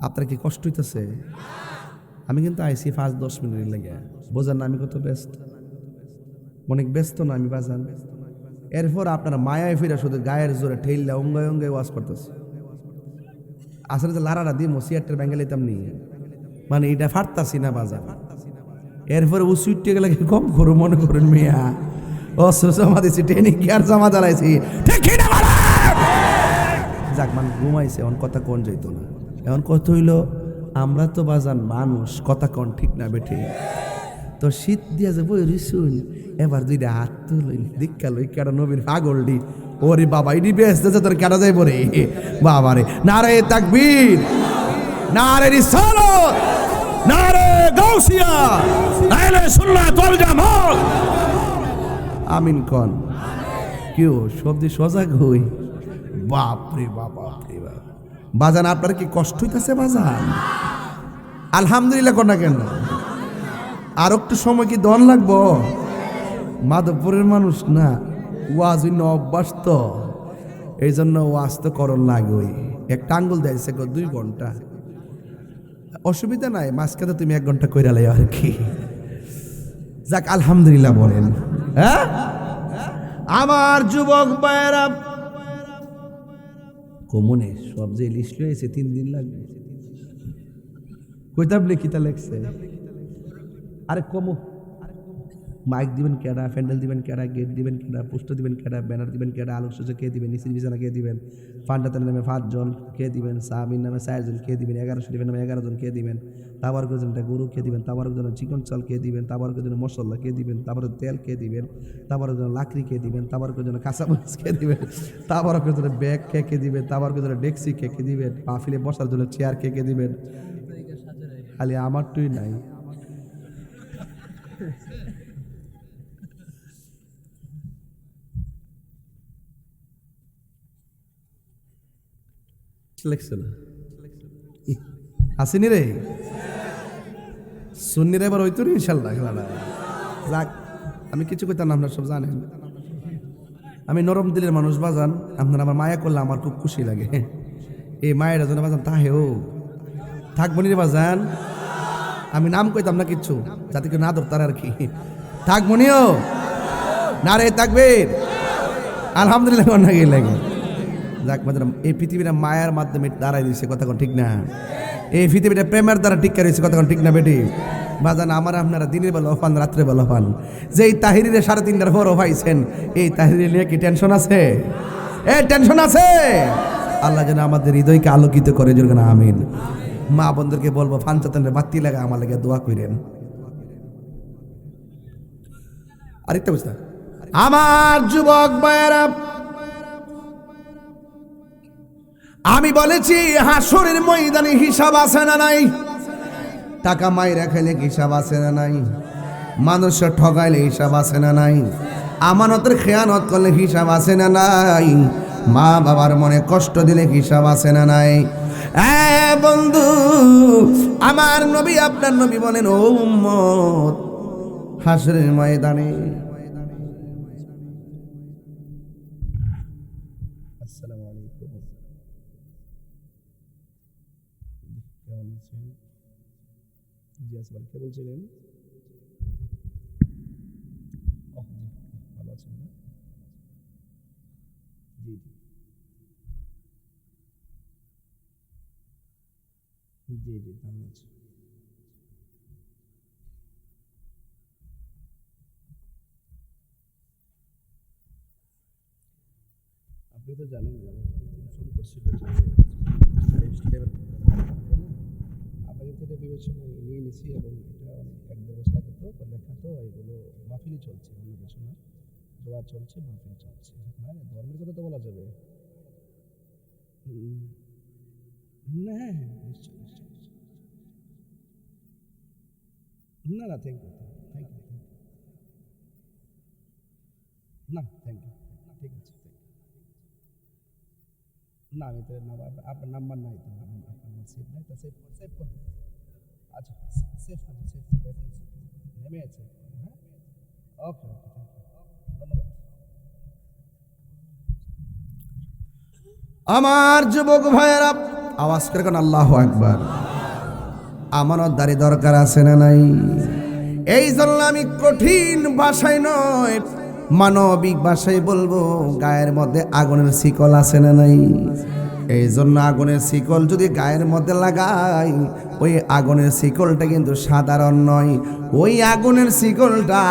আপনার কি কষ্ট হইতেছে? আমি কিন্তু আইসি 5-10 মিনিট লেগে, বোঝান না আমি কত ব্যস্ত, অনেক ব্যস্ত না আমি বাজান। এরপর আপনারা মায়ায় ফিরে শুধু গায়ের জোরে ঠেললে অঙ্গায় অঙ্গায় ওয়াজ করতেছে। আসলে যে লারাটা দিয়ে মসিয়াটের ব্যাঙ্গে লইতাম নি, মানে এটা ফাটতাছি না বাজার। এরপরে ও সুইটে গেলে কম করো মনে করেন মিয়া, অস্ত্র জমা দিছি, ট্রেনিং গিয়ার জমা দাঁড়াইছি, যাক মান ঘুমাইছে। এখন কথা কোন যাইতো না, এখন কথা হইল আমরা তো বাজান মানুষ, কথা কোন ঠিক না বেঠে? তো শীত দিয়া যে বই রিসুন, এবার দুইটা হাত তুলইন দীক্ষা লই কেডা নবীর পাগলডি। ওরে বাবা ইডি বেসতেছে তোর কেডা যাইব রে বাবারে। নারে তাকবীর, নারে রিসালাত, নারে গাউসিয়া, আহলে সুন্নাত ওয়াল জামাত। আমিন কোন কেউ শব্দে সজাগ হই। বাপ রে বাপ, বাপ রে বাপ। বাজান আপনার কি কষ্ট হইতেছে বাজান? আলহামদুলিল্লাহ কোন না কেন? আর একটু সময় কি দন লাগবো? মাধবপুরের মানুষ না, ওয়াজ অভ্যাস তো, এই জন্য ওয়াজ তো করণ লাগবে। একটা আঙ্গুল দিয়েছে 2 ঘন্টা, অসুবিধা নাই, মাঝখানে তুমি 1 ঘন্টা কইরা লাই আর কি। যাক আলহামদুলিল্লাহ বলেন। হ্যাঁ আমার যুবক ভাইয়েরা, কমনে সব যে লিস্ট হয়েছে 3 দিন লাগবে। কইতাম লিখিতা লেখছে, আরে কমো। মাইক দিবেন কেডা, প্যান্ডেল দিবেন কেডা, গেট দিবেন কেডা, পোস্টার দিবেন কেডা, ব্যানার দিবেন কেডা, আলোকসজ্জা কে দিবেন, নিচের বিছানা কে দিবেন, ফান্ডাতের নামে 5 জন কে দিবেন, সাহাবীর নামে 4 জন কে দিবেন, 11 শরীফের নামে 11 জন কে দিবেন, তাবারকের জন্য গরু কে দিবেন, তাবারকের জন্য চিকন চাল কে দিবেন, তাবারকের জন্য মশলা কে দিবেন, তাবারকের তেল কে দিবেন, তাবারকের জন্য লাকড়ি কে দিবেন, তাবারকের জন্য কাঁচামরিচ কে দিবেন, তাবারকের জন্য ব্যাগ কে দিবেন, তাবারকের জন্য ডেক্সি কে দিবেন, মাহফিলে বসার জন্য চেয়ার কে দিবেন। খালি আমারটুই নাই। আসেনি রে সুন্নির এবার হইতো রে ইনশাল্লাহ। যাক আমি কিছু কইতাম না, আপনারা সব জানেন আমি নরম দিলের মানুষ বাজান। আপনারা আমার মায়া করলে আমার খুব খুশি লাগে। এই মায়ের জন্য বাজান তাহেও থাকবো নি রে বাজান। আমি নাম কইতাম না কিচ্ছু, যাতে কেউ না ধরতার আর কি। থাকবো নিও না রে তাকবীর, আলহামদুলিল্লাহ লাগে। যাক বাজান, এই পৃথিবীটা মায়ার মাধ্যমে দাঁড়াই দিয়েছে, কথা কোন ঠিক না? এই পৃথিবীটা প্রেমের দ্বারা টিকা রয়েছে, কথা কোন ঠিক না বেটি? বাজান আমার আপনারা দিনের বেলা পান, রাত্রে বেলা পান। যে এই তাহিরিরে 3:30টার পরও পাইছেন, এই তাহিরি নিয়ে কি টেনশন আছে? টেনশন আছে? আল্লাহ যেন আমাদের হৃদয়কে আলোকিত করে, জোর না আমিন। মা বন্ধুকে বলবো ফানচাতনের বাতি লাগা আমার লাগে দোয়া করেন। আরেকটা বুঝতে, আমার যুবক ভাইয়েরা, আমি বলেছি হাসরের ময়দানে হিসাব আছে না নাই? টাকা মাইরা খাইলে হিসাব আছে না নাই? মানুষের ঠগাইলে হিসাব আছে না নাই? আমানতের খেয়ানত করলে হিসাব আছে না নাই? মা বাবার মনে কষ্ট দিলে হিসাব আছে না নাই? বন্ধু আমার নবী, আপনার নবী বলেন, ও উম্মত, হাসরের ময়দানে আসসালামু আলাইকুম, কেমন আছেন? জি আসসালাম, কে বলছিলেন? জি ভালো আছেন না? জি জি জি ভালো আছি। আপনি আপনি তো জানেন যে আমার ফোন করছিল আপনাকে তো এটা বিবেচনায় নিয়ে নিছি এবং এটা অনেক 1-1.5 বছর আগে তো লেখা, তো এগুলো মাহফিলই চলছে, অন্য কিছু না, দোয়া চলছে, মাহফিল চলছে। হ্যাঁ, ধর্মের কথা তো বলা যাবে না। হ্যাঁ হ্যাঁ, নিশ্চয়ই নিশ্চয়ই নিশ্চয়ই। না না, thank you thank you thank you, না থ্যাংক ইউ, ঠিক আছে thank you। না আমি তো না, আপনার নাম্বার নাই তো, আপনার নাম্বার সেভ নাই তো, সেভ সেভ করবো। আচ্ছা, সেভ করবো সেভ করবো, এখন নেমে আছে। হ্যাঁ, ওকে ওকে, থ্যাংক ইউ, ধন্যবাদ। আমার যুবক ভাইয়েরা, আওয়াজ করে কোন আল্লাহু আকবার। আমানতদারি দরকার আছে না নাই? এই জন্য আমি কঠিন ভাষায় নয়, মানবিক ভাষায় বলবো, গায়ের মধ্যে আগুনের শিকল আছে না নাই? এই জন্য আগুনের শিকল যদি গায়ের মধ্যে লাগাই, ওই আগুনের শিকলটা কিন্তু সাধারণ নয়। ওই আগুনের শিকলটা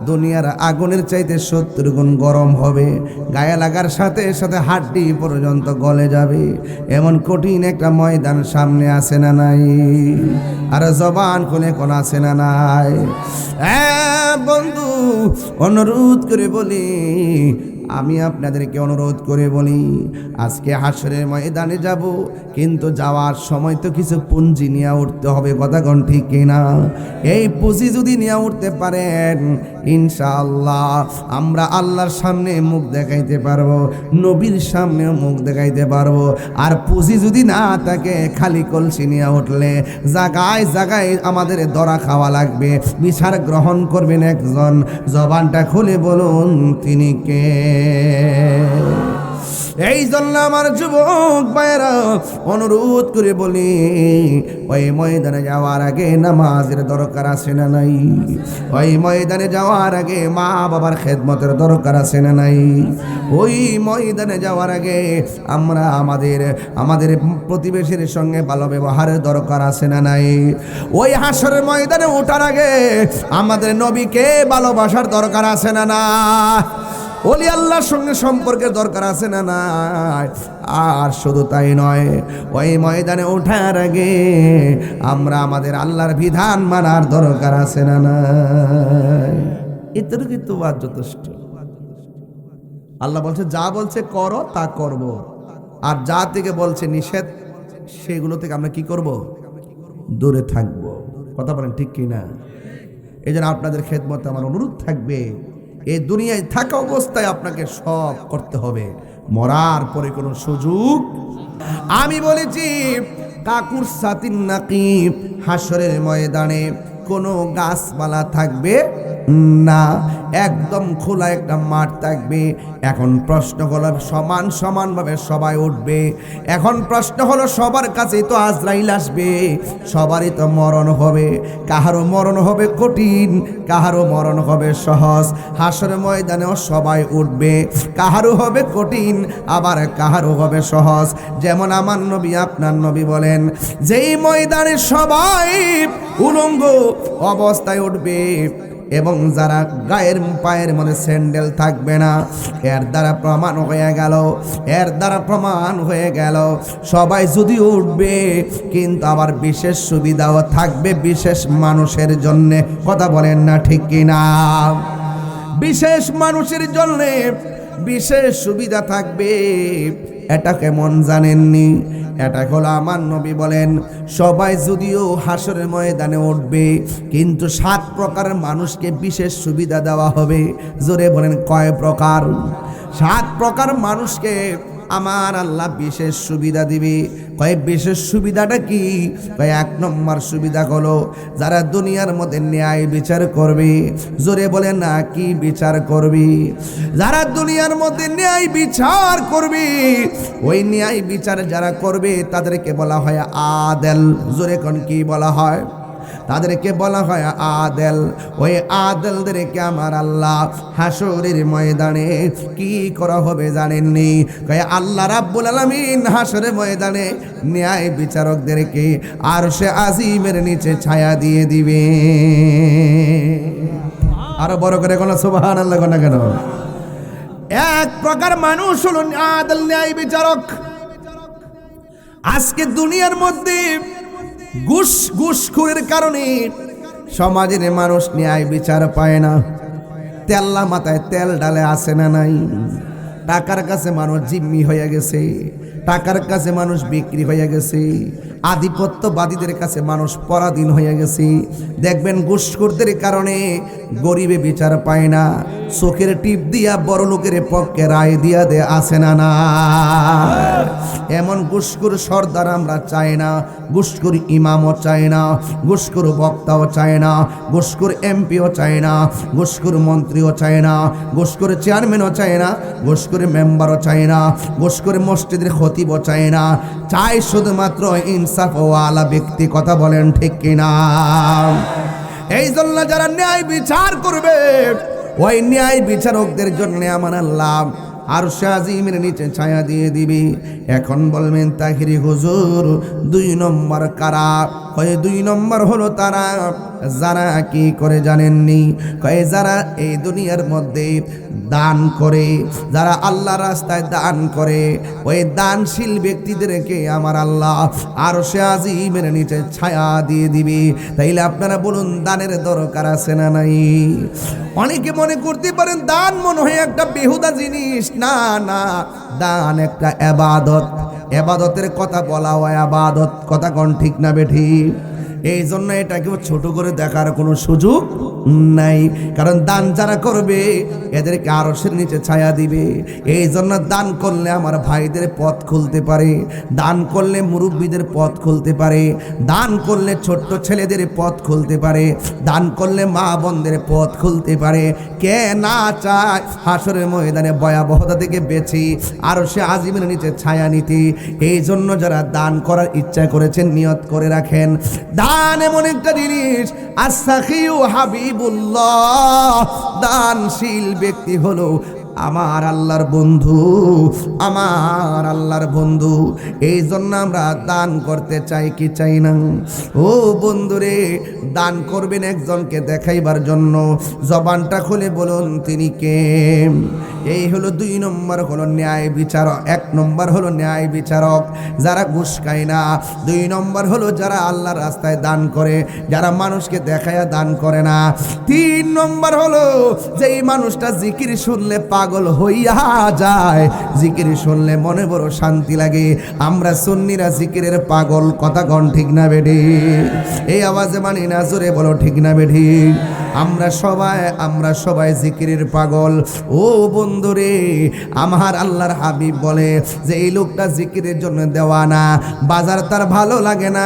দুনিয়ার আগুনের চাইতে 70 গুণ গরম হবে, গায়ে লাগার সাথে সাথে হাড্ডি পর্যন্ত গলে যাবে। এমন কঠিন একটা ময়দান সামনে আছে না নাই? আর জবান খুলে কোন আছে না নাই? বন্ধু, অনুরোধ করে বলি, আমি আপনাদেরকে অনুরোধ করে বলি, আজকে হাসরের ময়দানে যাব, কিন্তু যাওয়ার সময় তো কিছু পুঁজি নিয়ে উঠতে হবে, কথা কোন ঠিক কিনা? এই পুঁজি যদি নিয়ে উঠতে পারেন, ইনশাআল্লাহ আমরা আল্লাহর সামনে মুখ দেখাইতে পারবো, নবীর সামনেও মুখ দেখাইতে পারবো। আর পুঁজি যদি না থাকে, খালি কলসি নিয়ে উঠলে জায়গায় জায়গায় আমাদের দরা খাওয়া লাগবে। বিচার গ্রহণ করবেন একজন, জবানটা খুলে বলুন তিনি কে? এই জন্য আমার যুবক ভাইয়েরা, অনুরোধ করে বলি, ওই ময়দানে যাওয়ার আগে নামাজের দরকার আছে না নাই? ওই ময়দানে যাওয়ার আগে মা বাবার খেদমতের দরকার আছে না নাই? ওই ময়দানে যাওয়ার আগে আমরা আমাদের প্রতিবেশীর সঙ্গে ভালো ব্যবহারের দরকার আছে না নাই? ওই হাসরের ময়দানে ওঠার আগে আমাদের নবীকে ভালোবাসার দরকার আছে না না? ওলি আল্লাহর সঙ্গে সম্পর্কের দরকার আছে না নাই? আর শুধু তাই নয়, ওই ময়দানে ওঠার আগে আমরা আমাদের আল্লাহর বিধান মানার দরকার আছে না নাই? এটার কিন্তু যথেষ্ট। আল্লাহ বলছে, যা বলছে করো তা করব, আর যা থেকে বলছে নিষেধ, সেগুলো থেকে আমরা কি করব? দূরে থাকব। কথা বলেন ঠিক কি না? এই জন্য আপনাদের খেদমতে আমার অনুরোধ থাকবে, এই দুনিয়ায় থাকা অবস্থায় আপনাকে সব করতে হবে, মরার পরে কোনো সুযোগ। আমি বলেছি, কাকুর সাতিন নাকিব, হাসরের ময়দানে কোনো গাছপালা থাকবে না, একদম খোলা একটা মাঠ থাকবে। এখন প্রশ্ন হলো, সমানভাবে সবাই উঠবে। এখন প্রশ্ন হলো, সবার কাছেই তো আজরাইল আসবে, সবারই তো মরণ হবে। কাহারও মরণ হবে কঠিন, কাহারও মরণ হবে সহজ। হাসরের ময়দানেও সবাই উঠবে, কাহারও হবে কঠিন, আবার কাহারও হবে সহজ। যেমন আমার নবী, আপনার নবী বলেন, যেই ময়দানে সবাই উলঙ্গ অবস্থায় উঠবে, এবং যারা গায়ের পায়ের মধ্যে স্যান্ডেল থাকবে না, এর দ্বারা প্রমাণ হয়ে গেল সবাই যদি উঠবে, কিন্তু আবার বিশেষ সুবিধাও থাকবে বিশেষ মানুষের জন্য। কথা বলেন না ঠিক কিনা? বিশেষ মানুষের জন্য বিশেষ সুবিধা থাকবে। এটা কেমন জানেননি? এটা হলো, আমার নবী বলেন, সবাই যদিও হাসরের ময়দানে উঠবে, কিন্তু 7 প্রকারের মানুষকে বিশেষ সুবিধা দেওয়া হবে। জোরে বলেন, কয় প্রকার? 7 প্রকার মানুষকে আমার আল্লাহ বিশেষ সুবিধা দিবে। কয় বিশেষ সুবিধাটা কি? কয় 1 নম্বর সুবিধা হলো, যারা দুনিয়ার মধ্যে ন্যায় বিচার করবে। জোরে বলেন না, কি বিচার করবি? যারা দুনিয়ার মধ্যে ন্যায় বিচার করবে, ওই ন্যায় বিচার যারা করবে তাদেরকে বলা হয় আদেল। জোরে কোন কি বলা হয়? তাদেরকে বলা হয় আদেল। ওই আদেলদেরকে আমার আল্লাহ হাসরের ময়দানে কি করা হবে জানেননি? কয় আল্লাহ রাব্বুল আলামিন হাসরের ময়দানে ন্যায় বিচারকদেরকে আরশে আজিমের নিচে ছায়া দিয়ে দিবে। আরো বড় করে কোন সুবহানাল্লাহ কোন কেন? এক প্রকার মানুষ হলো আদল ন্যায় বিচারক। আজকে দুনিয়ার মধ্যে ঘুষখোরের কারণে সমাজের মানুষ ন্যায় বিচার পায় না। তেল্লা মাথায় তেল ডালে আসে না নাই। টাকার কাছে মানুষ জিম্মি হয়ে গেছে, টাকার কাছে মানুষ বিক্রি হয়ে গেছে, আধিপত্যবাদীদের কাছে মানুষ পরাধীন হয়ে গেছে। দেখবেন ঘুষখোরদের কারণে গরিবে বিচার পায় না, চোখের টিপ দিয়া বড় লোকের পক্ষে রায় দিয়া দে আসে না না। এমন ঘুষখোর সর্দার আমরা চাই না, ঘুষখোর ইমামও চাই না, ঘুষখোর বক্তাও চাই না, ঘুষখোর এমপিও চাই না, ঘুষখোর মন্ত্রীও চাই না, ঘুষখোর চেয়ারম্যানও চাই না, ঘুষখোর মেম্বারও চাই না, ঘুষখোর মসজিদের খতিবও চাই না। চাই শুধুমাত্র ইনসাফওয়ালা ব্যক্তি। কথা বলেন ঠিক কিনা? এই জন্য যারা ন্যায় বিচার করবে ওই ন্যায় বিচারকদের জন্য আমার আল্লাহ আরশে আজিমের নিচে ছায়া দিয়ে দিবি। এখন বলবেন তাহিরি হুজুর 2 নম্বর কারা? কয়ে 2 নম্বর হলো তারা যারা কি করে জানেননি, কয়ে যারা এই দুনিয়ার মধ্যে দান করে, যারা আল্লাহর রাস্তায় দান করে, ওই দানশীল ব্যক্তিদেরকে আমার আল্লাহ আরশে আজিমের নিচে ছায়া দিয়ে দিবি। তাইলে আপনারা বলুন দানের দরকার আছে না নাই? অনেকে মনে করতে পারেন দান মনে হয় একটা বেহুদা জিনিস। না না, দান একটা ইবাদত। ইবাদতের কথা বলা হয় ইবাদত। কথা কোন ঠিক না বেঠি? এই জন্য এটাকেও ছোট করে দেখার কোনো সুযোগ নাই। কারণ দান যারা করবে এদেরকে আরশের নিচে ছায়া দিবে। এই জন্য দান করলে আমার ভাইদের পথ খুলতে পারে, দান করলে মুরব্বীদের পথ খুলতে পারে, দান করলে ছোট্ট ছেলেদের পথ খুলতে পারে, দান করলে মা বোনদের পথ খুলতে পারে। কে না চায় হাসরের ময়দানে ভয়াবহতা থেকে বেঁচে আরশে আজিমের নিচে ছায়া নিতে? এই জন্য যারা দান করার ইচ্ছা করেছেন নিয়ত করে রাখেন। দান এমন একটা জিনিস, আসাখিউ হাবিবুল্লাহ, দানশীল ব্যক্তি হলো আমার আল্লাহর বন্ধু, আমার আল্লাহর বন্ধু। এই জন্য আমরা দান করতে চাই কি চাই না? ও বন্ধুরে, দান করবেন একজনকে দেখাইবার জন্য, জবানটা খুলে বলুন তিনি কে। এই হলো 2 নম্বর হলো ন্যায় বিচারক। 1 নম্বর হলো ন্যায় বিচারক যারা ঘুষ খায় না। 2 নম্বর হলো যারা আল্লাহর রাস্তায় দান করে, যারা মানুষকে দেখায়া দান করে না। 3 নম্বর হলো যেই মানুষটা জিকির শুনলে পাগল হইয়া যায়, জিকির শুনলে মনে বড় শান্তি লাগে। আমরা সুন্নিরা জিকিরের পাগল। কথা কোন ঠিক না বেঠি? এই আওয়াজে মানি না, জোরে বলো ঠিক না বেঠি? আমরা সবাই জিকিরের পাগল। ও বন্ধুরে, আমার আল্লাহর হাবিব বলে যে এই লোকটা জিকিরের জন্য দেওয়ানা। বাজার তার ভালো লাগে না,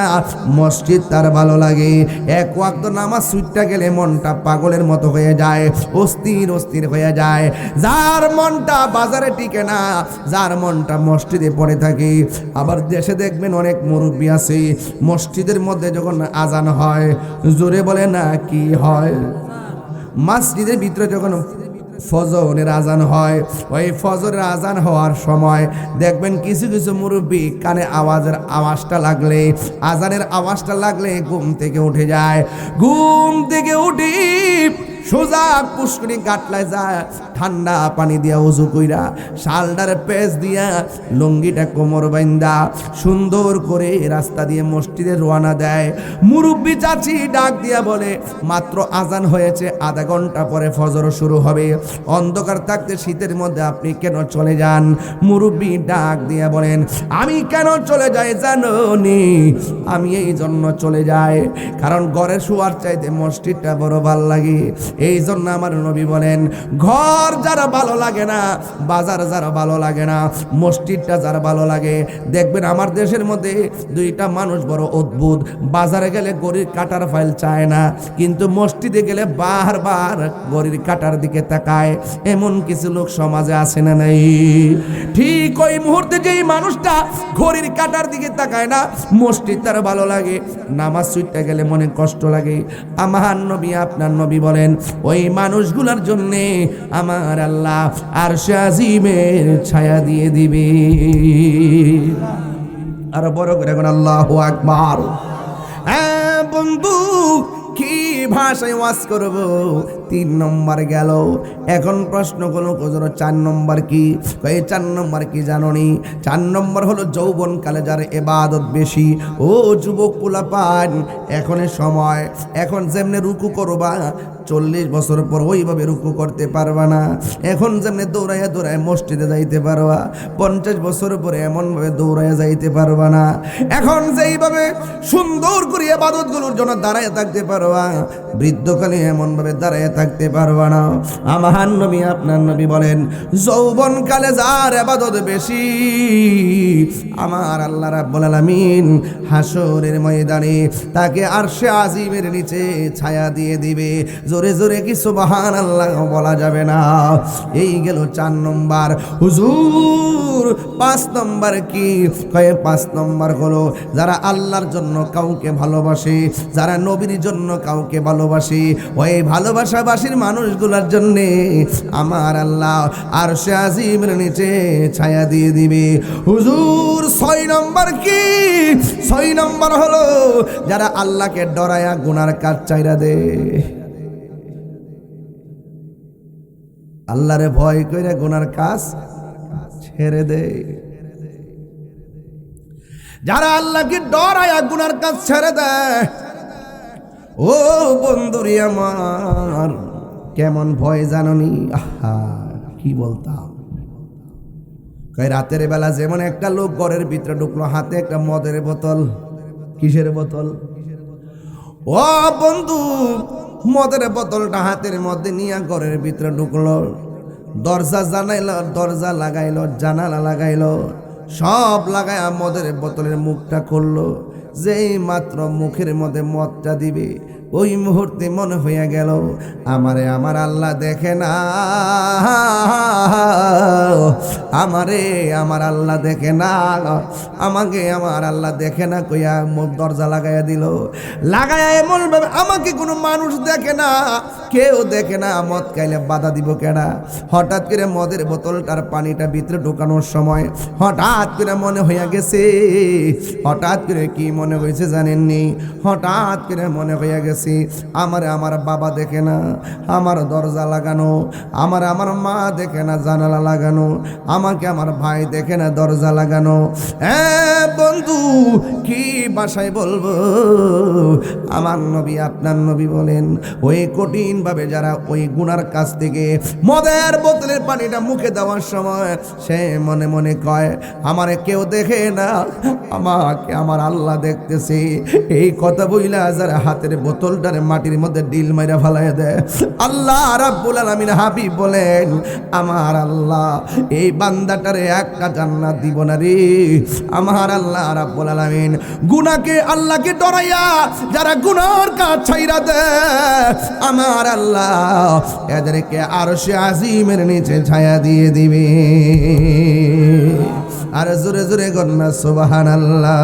মসজিদ তার ভালো লাগে। এক ওয়াক্ত নামাজ ছুটতে গেলে মনটা পাগলের মতো হয়ে যায়, অস্থির অস্থির হয়ে যায়। যার মনটা বাজারে টিকে না, যার মনটা মসজিদে পড়ে থাকে। আবার দেশে দেখবেন অনেক মুরব্বী আছে, মসজিদের মধ্যে যখন আজান হয়, জোরে বলে না কি হয়, মসজিদের ভিতরে যখন ফজরের আজান হয়, ওই ফজরের আজান হওয়ার সময় দেখবেন কিছু কিছু মুরব্বী কানে আওয়াজটা লাগলে, আজানের আওয়াজটা লাগলে ঘুম থেকে উঠে যায়। ঘুম থেকে উঠি সোজা পুষ্করি কাটলায় যায়, ঠান্ডা পানি দিয়া উজু কইরা, শালটার পেঁচ দিয়া লুঙ্গিটা কোমর বাইন্দা সুন্দর করে রাস্তা দিয়ে মসজিদে রওনা দেয়। মুরব্বী চাচি ডাক দিয়া বলে, মাত্র আজান হয়েছে, আধা ঘন্টা পরে ফজর শুরু হবে। অন্ধকার থাকতে শীতের মধ্যে আপনি কেন চলে যান? মুরব্বী ডাক দিয়া বলেন, আমি কেন চলে যাই জানো নি? আমি এই জন্য চলে যাই কারণ ঘরে শোয়ার চাইতে মসজিদটা বড় ভালো লাগে। এই জন্য আমার নবী বলেন, ঘর যারা ভালো লাগে না, বাজার যারা ভালো লাগে না, মসজিদটা যারা ভালো লাগে। দেখবেন আমার দেশের মধ্যে 2টা মানুষ বড় অদ্ভুত। বাজারে গেলে গড়ির কাটার ফাইল চায় না, কিন্তু মসজিদে গেলে বারবার গড়ির কাটার দিকে তাকায়। এমন কিছু লোক সমাজে আছে না নাই? ঠিক ওই মুহূর্তে যেই মানুষটা ঘড়ির কাটার দিকে তাকায় না, মসজিদ তার ভালো লাগে, নামাজ ছুটতে গেলে মনে কষ্ট লাগে। আমার নবী, আপনার নবী বলেন, ওই মানুষগুলোর জন্যে আমার আল্লাহ আরশে আজিমের ছায়া দিয়ে দিবে। আর বড় করে এখন আল্লাহু আকবার। বন্ধু, কি ভাষায় ওয়াজ করব। 3 নম্বর গেল। এখন প্রশ্ন হলো হুজুর 4 নম্বর কি? এই 4 নম্বর কি জানোনি? 4 নম্বর হলো যৌবনকালে যার ইবাদত বেশি। ও যুবক পোলাপান, এখনের সময়, এখন যেমনে রুকু করবা 40 বছর পর ওইভাবে রুকু করতে পারবা না। এখন যেমনি দৌড়াইয়া দৌড়ায় মসজিদে যাইতে পারবা, 50 বছর পরে এমনভাবে দৌড়াইয়া যাইতে পারবা না। এখন যেইভাবে সুন্দর করে ইবাদতগুলোর জন্য দাঁড়ায় থাকতে পারবা, বৃদ্ধকালে এমনভাবে দাঁড়ায় থাকতে পারবা না। আমার নবী, আপনার নবী বলেন, যৌবনকালে যার ইবাদত বেশি, আমার আল্লাহ রাব্বুল আলামিন হাসরের ময়দানে তাকে আরশে আজিমের নিচে ছায়া দিয়ে দিবে। জোরে জোরে কি সুবহানাল্লাহ বলা যাবে না? এই গেল 4 নম্বর। হুজুর 5 নম্বর কি? কয়ে 5 নম্বর হলো যারা আল্লাহর জন্য কাউকে ভালোবাসে, যারা নবীর জন্য কাউকে ভালোবাসে, ওই ভালোবাসাবাসীর মানুষগুলোর জন্য আমার আল্লাহ আরশে আজিমের নিচে ছায়া দিয়ে দিবে। হুজুর 6 নম্বর কি? 6 নম্বর হলো যারা আল্লাহকে ডরায়া গুনার কাজ চাইরা দে, আল্লাহরে ভয় করে গুনার কাজ ছেড়ে দে। যারা আল্লাহকে ডরায়া গুনার কাজ ছেড়ে দেয়, ও বন্ধুরি আমার, কেমন ভয় জাননি? আহা, কি বলতাম। কই রাতের বেলা যেমন একটা লোক ঘরের ভিতরে ঢুকলো, হাতে একটা মদের বোতল। কিসের বোতল? ও বন্ধু, মদের বোতলটা হাতের মধ্যে নিয়ে ঘরের ভিতরে ঢুকলো, দরজা জানাইলো, দরজা লাগাইলো, জানালা লাগাইলো, সব লাগায় মদের বোতলের মুখটা খুললো। যেই মাত্র মুখের মধ্যে মদটা দিবে, ওই মুহূর্তে মনে হইয়া গেল আমারে আমার আল্লাহ দেখে না, আমারে আমার আল্লাহ দেখে না, আমাকে আমার আল্লাহ দেখে না কইয়া মুখ দরজা লাগাইয়া দিল। লাগাইয়া এমন ভাবে আমাকে কোনো মানুষ দেখে না, কেউ দেখে না, মদ খাইলে বাধা দিব কেডা? হঠাৎ করে মদের বোতলটার পানিটা ভিতরে ঢোকানোর সময় হঠাৎ করে মনে হইয়া গেছে, হঠাৎ করে কি মনে হয়েছে জানেননি? হঠাৎ করে মনে হইয়া গেছে আমার আমার বাবা দেখে না, আমার দরজা লাগানো, আমার মা দেখে না জানালা লাগানো, আমাকে আমার ভাই দেখে না দরজা লাগানো। বন্ধু, কি বাসায় বলবো? আমার নবী, আপনার নবী বলেন, ওই কঠিন ভাবে যারা ওই গুনার কাছ থেকে মদের বোতলের পানিটা মুখে দেওয়ার সময় সে মনে মনে কয় আমারে কেউ দেখে না, আমাকে আমার আল্লাহ দেখতেছে, এই কথা বইলা যারা হাতের বোতলটারে মাটির মধ্যে ডিল মাইরা ফালাইয়া দেয়, আল্লাহ রাব্বুল আলামিন হাবিব বলেন আমার আল্লাহ এই বান্দাটারে একটা জান্নাত দিব না রে। আমার আল্লাহ রাব্বুল আলামিন গুনাহকে আল্লাহকে ডরাইয়া যারা গুনার কাজ ছাইরা দেয়, আমার আল্লাহ এদেরকে আরশে আজিমের নিচে ছায়া দিয়ে দিবে। আর জোরে জোরে গন্না সুবহানাল্লাহ।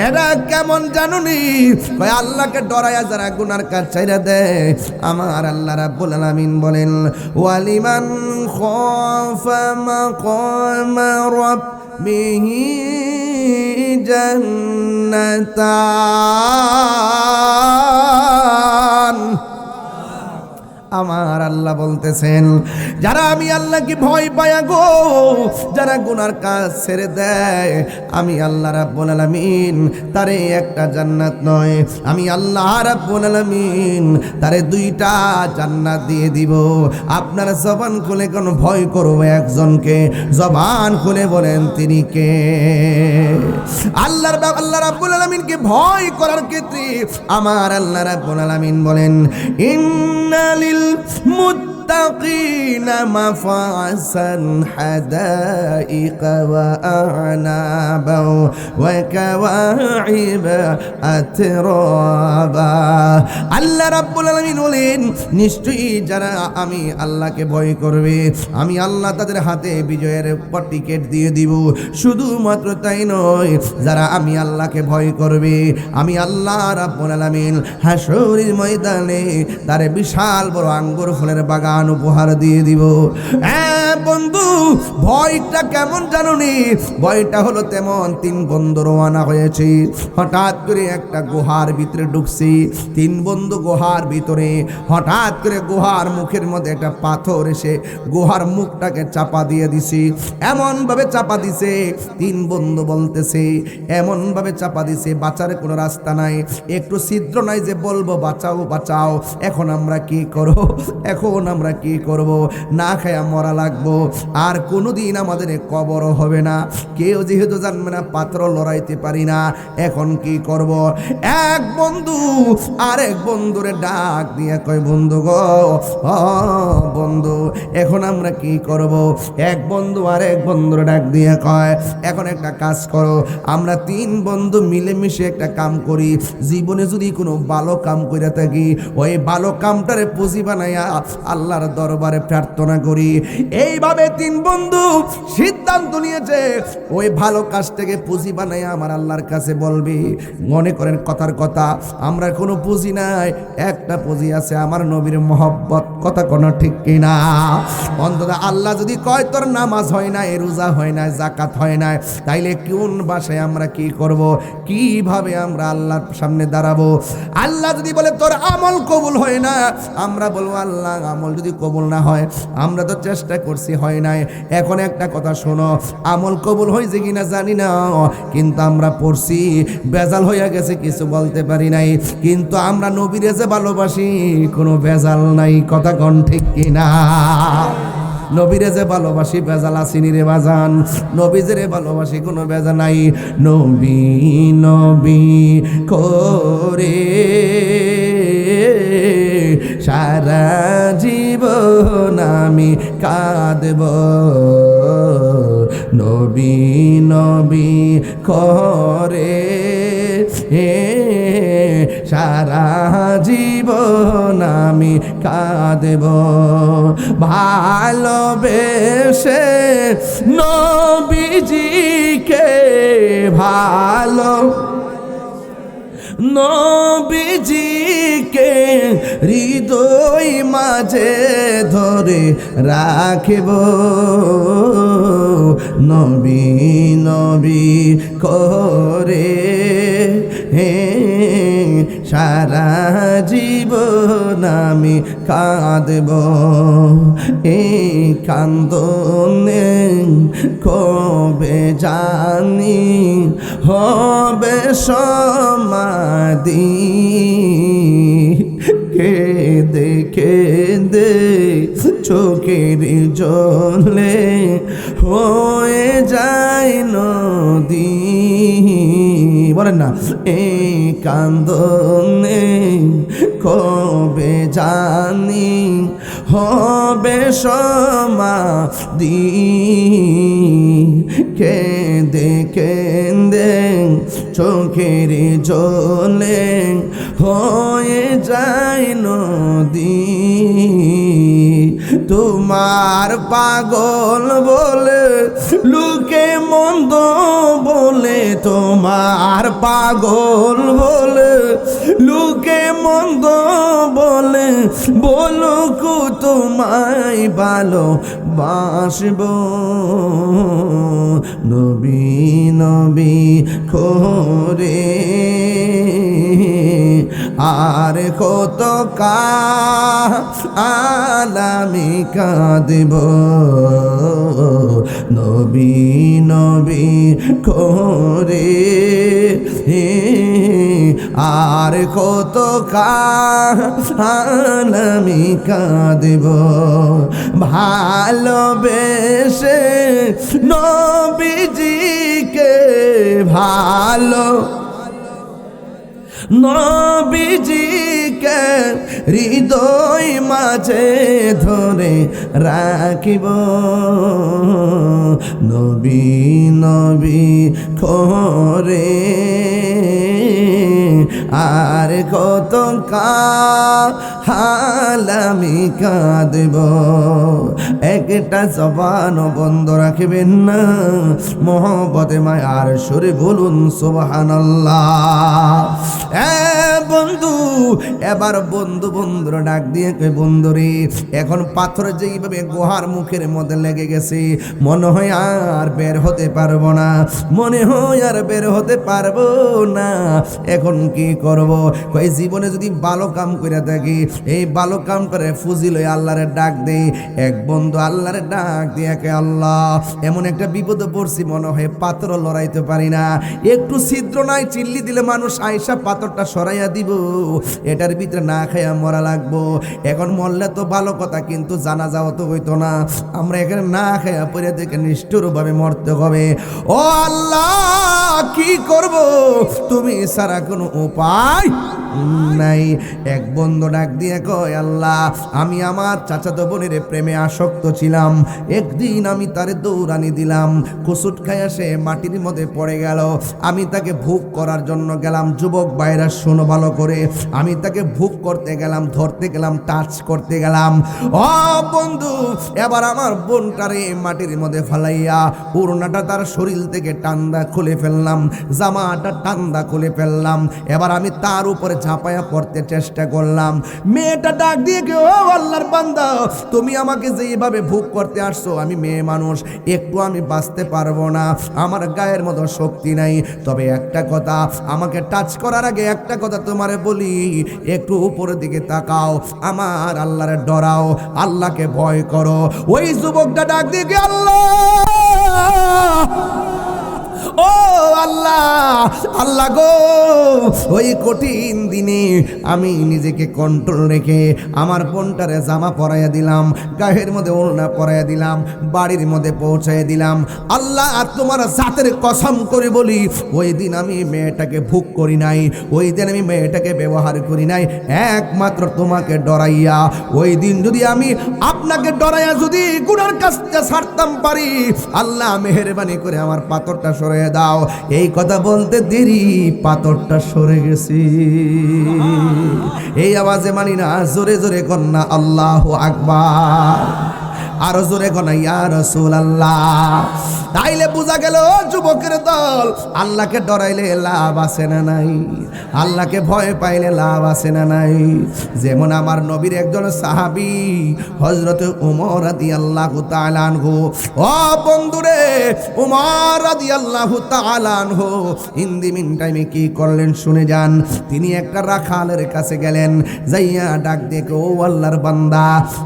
এরা কেমন জানুনি? কয় আল্লাহকে ডরায়া যারা গুনার কাজ ছাইরা দেয়, আমার আল্লাহ রাব্বুল আলামিন বলেন ওয়ালিমান খাফা মাকামা রাব্বিহি জান্নাতান। আমার আল্লাহ বলতেছেন যারা আমি আল্লাহকে ভয় পায়া গো, যারা গুনার কাজ ছেড়ে দেয়, আমি আল্লাহ রাব্বুল আলামিন তারে একটা জান্নাত নয়, আমি আল্লাহ রাব্বুল আলামিন তারে 2টা জান্নাত দিয়ে দিব। আপনারা জবান খুলে কোন ভয় করবে একজনকে, জবান খুলে বলেন তিনি কে? আল্লাহ রাব্বুল আলামিনকে ভয় করার ক্ষেত্রে আমার আল্লাহ রাব্বুল আলামিন বলেন ইন্নালিল মুত্তাকিনা মাফাসান হাদাইকা ওয়া আ'নাবা ওয়া কাওয়াইবা আতরাবা। আল্লাহ রাব্বুল আলামিন বলেন নিশ্চয়ই যারা আমি আল্লাহকে ভয় করবে, আমি আল্লাহ তাদের হাতে বিজয়ের টিকেট দিয়ে দিব। শুধুমাত্র তাই নয়, যারা আমি আল্লাহকে ভয় করবে, আমি আল্লাহ রাব্বুল আলামিন হাসরের ময়দানে তারে বিশাল বড় আঙ্গুর ফুলের বাগান উপহার দিয়ে দিব। বন্ধু ভয়টা কেমন জানুনি? ভয়টা হলো তেমন। 3 বন্ধু রওনা হয়েছে। হঠাৎ করে একটা গুহার ভিতরে ঢুকছি। 3 বন্ধু গুহার ভিতরে। হঠাৎ করে গুহার মুখের মধ্যে একটা পাথর এসে গুহার মুখটাকে চাপা দিয়ে দিছে। এমন ভাবে চাপা দিছে, 3 বন্ধু বলতেছে এমন ভাবে চাপা দিছে বাঁচার কোনো রাস্তা নাই, একটু ছিদ্র নাই যে বলবো বাঁচাও বাঁচাও। এখন আমরা কি করব? এখন আমরা কি করব? না খায়া মরা লাগবো, আর কোনোদিন আমাদের কবর হবে না। কেউ যেহেতু জানবে না, পাত্র লড়াইতে পারি না, এখন কি করব? এক বন্ধু আরেক বন্ধুরে ডাক দিয়ে কয়, বন্ধু গো, ও বন্ধু, এখন আমরা কি করব? এক বন্ধু আরেক বন্ধুরে ডাক দিয়ে কয়, এখন একটা কাজ করো, আমরা 3 বন্ধু মিলেমিশে একটা কাম করি। জীবনে যদি কোনো ভালো কাম করে থাকি, ওই ভালো কামটারে পুঁজি বানাইয়া আল্লাহর দরবারে প্রার্থনা করি। এইভাবে 3 বন্ধু সিদ্ধান্ত নিয়েছে, ওই ভালো কাজটাকে পুঁজি বানাইয়া আমার আল্লাহর কাছে বলবি। মনে করেন কথার কথা, আমরা কোনো পুঁজি নাই, একটা পুঁজি আছে আমার নবীর মহব্বত। কথা কোনো ঠিক কিনা? অন্তত আল্লাহ যদি কয় তোর নামাজ হয় না, রোজা হয় না, যাকাত হয় না, তাইলে কোন বাসায় আমরা কি করব? কিভাবে আমরা আল্লাহর সামনে দাঁড়াবো? আল্লাহ যদি বলে তোর আমল কবুল হয় না, আমরা বলবো আল্লাহ আমল যদি কবুল না হয়, আমরা তো চেষ্টা করছি হয় নাই। এখন একটা কথা শোনো, আমল কবুল হয়েছে কিনা জানি না, কিন্তু আমরা পড়ছি বেজাল হইয়া গেছে, কিছু বলতে পারি নাই। কিন্তু আমরা নবীরে যে ভালোবাসি, কোনো বেজাল নাই। কথা কোন ঠিক কিনা? নবীরে যে ভালোবাসি, বেজাল আসিনি রে বাজান। নবীজেরে ভালোবাসি, কোনো বেজাল নাই। নবী নবী করে সারা জীবন আমি কাঁদব, নবী নবী করে সারা জীবন আমি কাঁদব। ভালোবেসে নবীজিকে ভালো নবীজিকে হৃদয় মাঝে ধরে রাখিব, নবী নবী করে সারা জীবন আমি কাঁদব। এই কান্দনে কবে জানি হবে সমাধি, কেঁদে কেঁদে চোখের জলে হয়ে যায় নদী। বলেন না, এই কান্দনে কবে জানি হবে সমাধি, কেঁদে কেঁদে চোখের জলে হয়ে যায় নদী। তোমার পাগল বলে লোকে মন্দ বলে, তোমার পাগল বলে লোকে মন্দ বলে, বলুক তোমায় ভালো বাসব, নবী নবী করে আর কত কাল আমি কাঁদব, নবী নবী করে আর কত কাল আমি কাঁদব। ভালোবেসে নবীজিকে ভালো নবীজিকে হৃদয় মাঝে ধরে রাখিব, নবী নবী করে আর কত কাল আমি কাঁদব। একটা জবান বন্ধ রাখবেন না, মহব্বতে মায়ার সুরে বলুন সুবহানাল্লাহ। বন্ধু, এবার বন্ধু বন্ধুরা ডাক দিয়ে কই বন্ধু রে, এখন পাথর যেইভাবে গুহার মুখের মধ্যে লেগে গেছে, মনে হয় আর বের হতে পারবো না, মনে হয় আর বের হতে পারবো না, এখন কি করব? কই জীবনে যদি ভালো কাম করে থাকি, এই ভালো কাম করে ফুজিল হয়ে আল্লাহরে ডাক দেই। এক বন্ধু আল্লাহরে ডাক দিয়ে কে আল্লাহ, এমন একটা বিপদে পড়ছি, মনে হয় পাথর লড়াইতে পারি না, একটু ছিদ্র নাই, চিল্লি দিলে মানুষ আয়সা পাথরটা সরাইয়া দিব, এটার ভিতরে না খাইয়া মরা লাগবো। এখন মরলে তো ভালো কথা, কিন্তু জানা যাওয়া তো হইতো না, আমরা এখানে না খাইয়া পড়ে থেকে নিষ্ঠুরভাবে মরতে হবে। ও আল্লাহ, কি করব? তুমি ছাড়া কোনো উপায় নাই। এক বন্ধু ডাক দিয়ে কয় আল্লাহ, আমি আমার চাচাতো বোনের প্রেমে আসক্ত ছিলাম, একদিন আমি তারে দৌড়ানি দিলাম, কুসুট খাইয়া সে মাটির মধ্যে পড়ে গেল, আমি তাকে ভোগ করার জন্য গেলাম। যুবক ভাইরা শোনো ভালো করে, আমি তাকে ভোগ করতে গেলাম, ধরতে গেলাম, টাচ করতে গেলাম। ও বন্ধু, এবার আমার বোনটারে মাটির মধ্যে ফালাইয়া ওড়নাটা তার শরীর থেকে টান্দা খুলে ফেললাম, জামাটা টান্দা খুলে ফেললাম, এবার আমি তার উপরে ঝাঁপায়া পড়তে চেষ্টা করলাম। মেয়েটা ডাক দিয়ে কে, ও আল্লাহর বান্দা, তুমি আমাকে যেভাবে ভোগ করতে আসছো, আমি মেয়ে মানুষ, একটু আমি বাঁচতে পারবো না, আমার গায়ের মতো শক্তি নাই, তবে একটা কথা, আমাকে টাচ করার আগে একটা কথা তোমারে বলি, একটু উপরের দিকে তাকাও, আমার আল্লাহরে ডরাও, আল্লাহকে ভয় করো। ওই যুবকটা ডাক দিয়ে কে, আল্লাহ, ও আল্লাহ, আল্লাহ গো, ওই কঠিন দিনে আমি নিজেকে কন্ট্রোল রেখে আমার বোনটারে জামা পরাইয়া দিলাম, গায়ের মধ্যে ওড়না পরাইয়া দিলাম, বাড়ির মধ্যে পৌঁছাইয়া দিলাম। আল্লাহ, তোমার জাতের কসম করে বলি, ওই দিন আমি মেয়েটাকে ভোগ করি নাই, ওই দিন আমি মেয়েটাকে ব্যবহার করি নাই, একমাত্র তোমাকে ডরাইয়া। ওই দিন যদি আমি আপনাকে ডরাইয়া যদি গুনার কাজটা ছাড়তাম পারি, আল্লাহ মেহেরবানি করে আমার পাথরটা সরে দাও। এই কথা বলতে দেরি, পাথরটা সরে গেছে। এই আওয়াজে মানি না, জোরে জোরে কন্যা আল্লাহু আকবার, আরো জোরে কন্যা ইয়া রাসূলুল্লাহ। তাইলে বোঝা গেল যুবকের দল, আল্লাহকে ডরাইলে লাভ আছে না নাই, আল্লাহকে ভয় পাইলে লাভ আছে না নাই। যেমন আমার নবীর একজন সাহাবী হযরত ওমর রাদিয়াল্লাহু তাআলা আনহু, ও বন্ধুরে, ওমর রাদিয়াল্লাহু তাআলা আনহু ইন দি মিন টাইমে কি করলেন শুনে যান। তিনি একটা রাখালের কাছে গেলেন, যাইয়া ডাক দিয়ে, ও আল্লাহর বান্দা,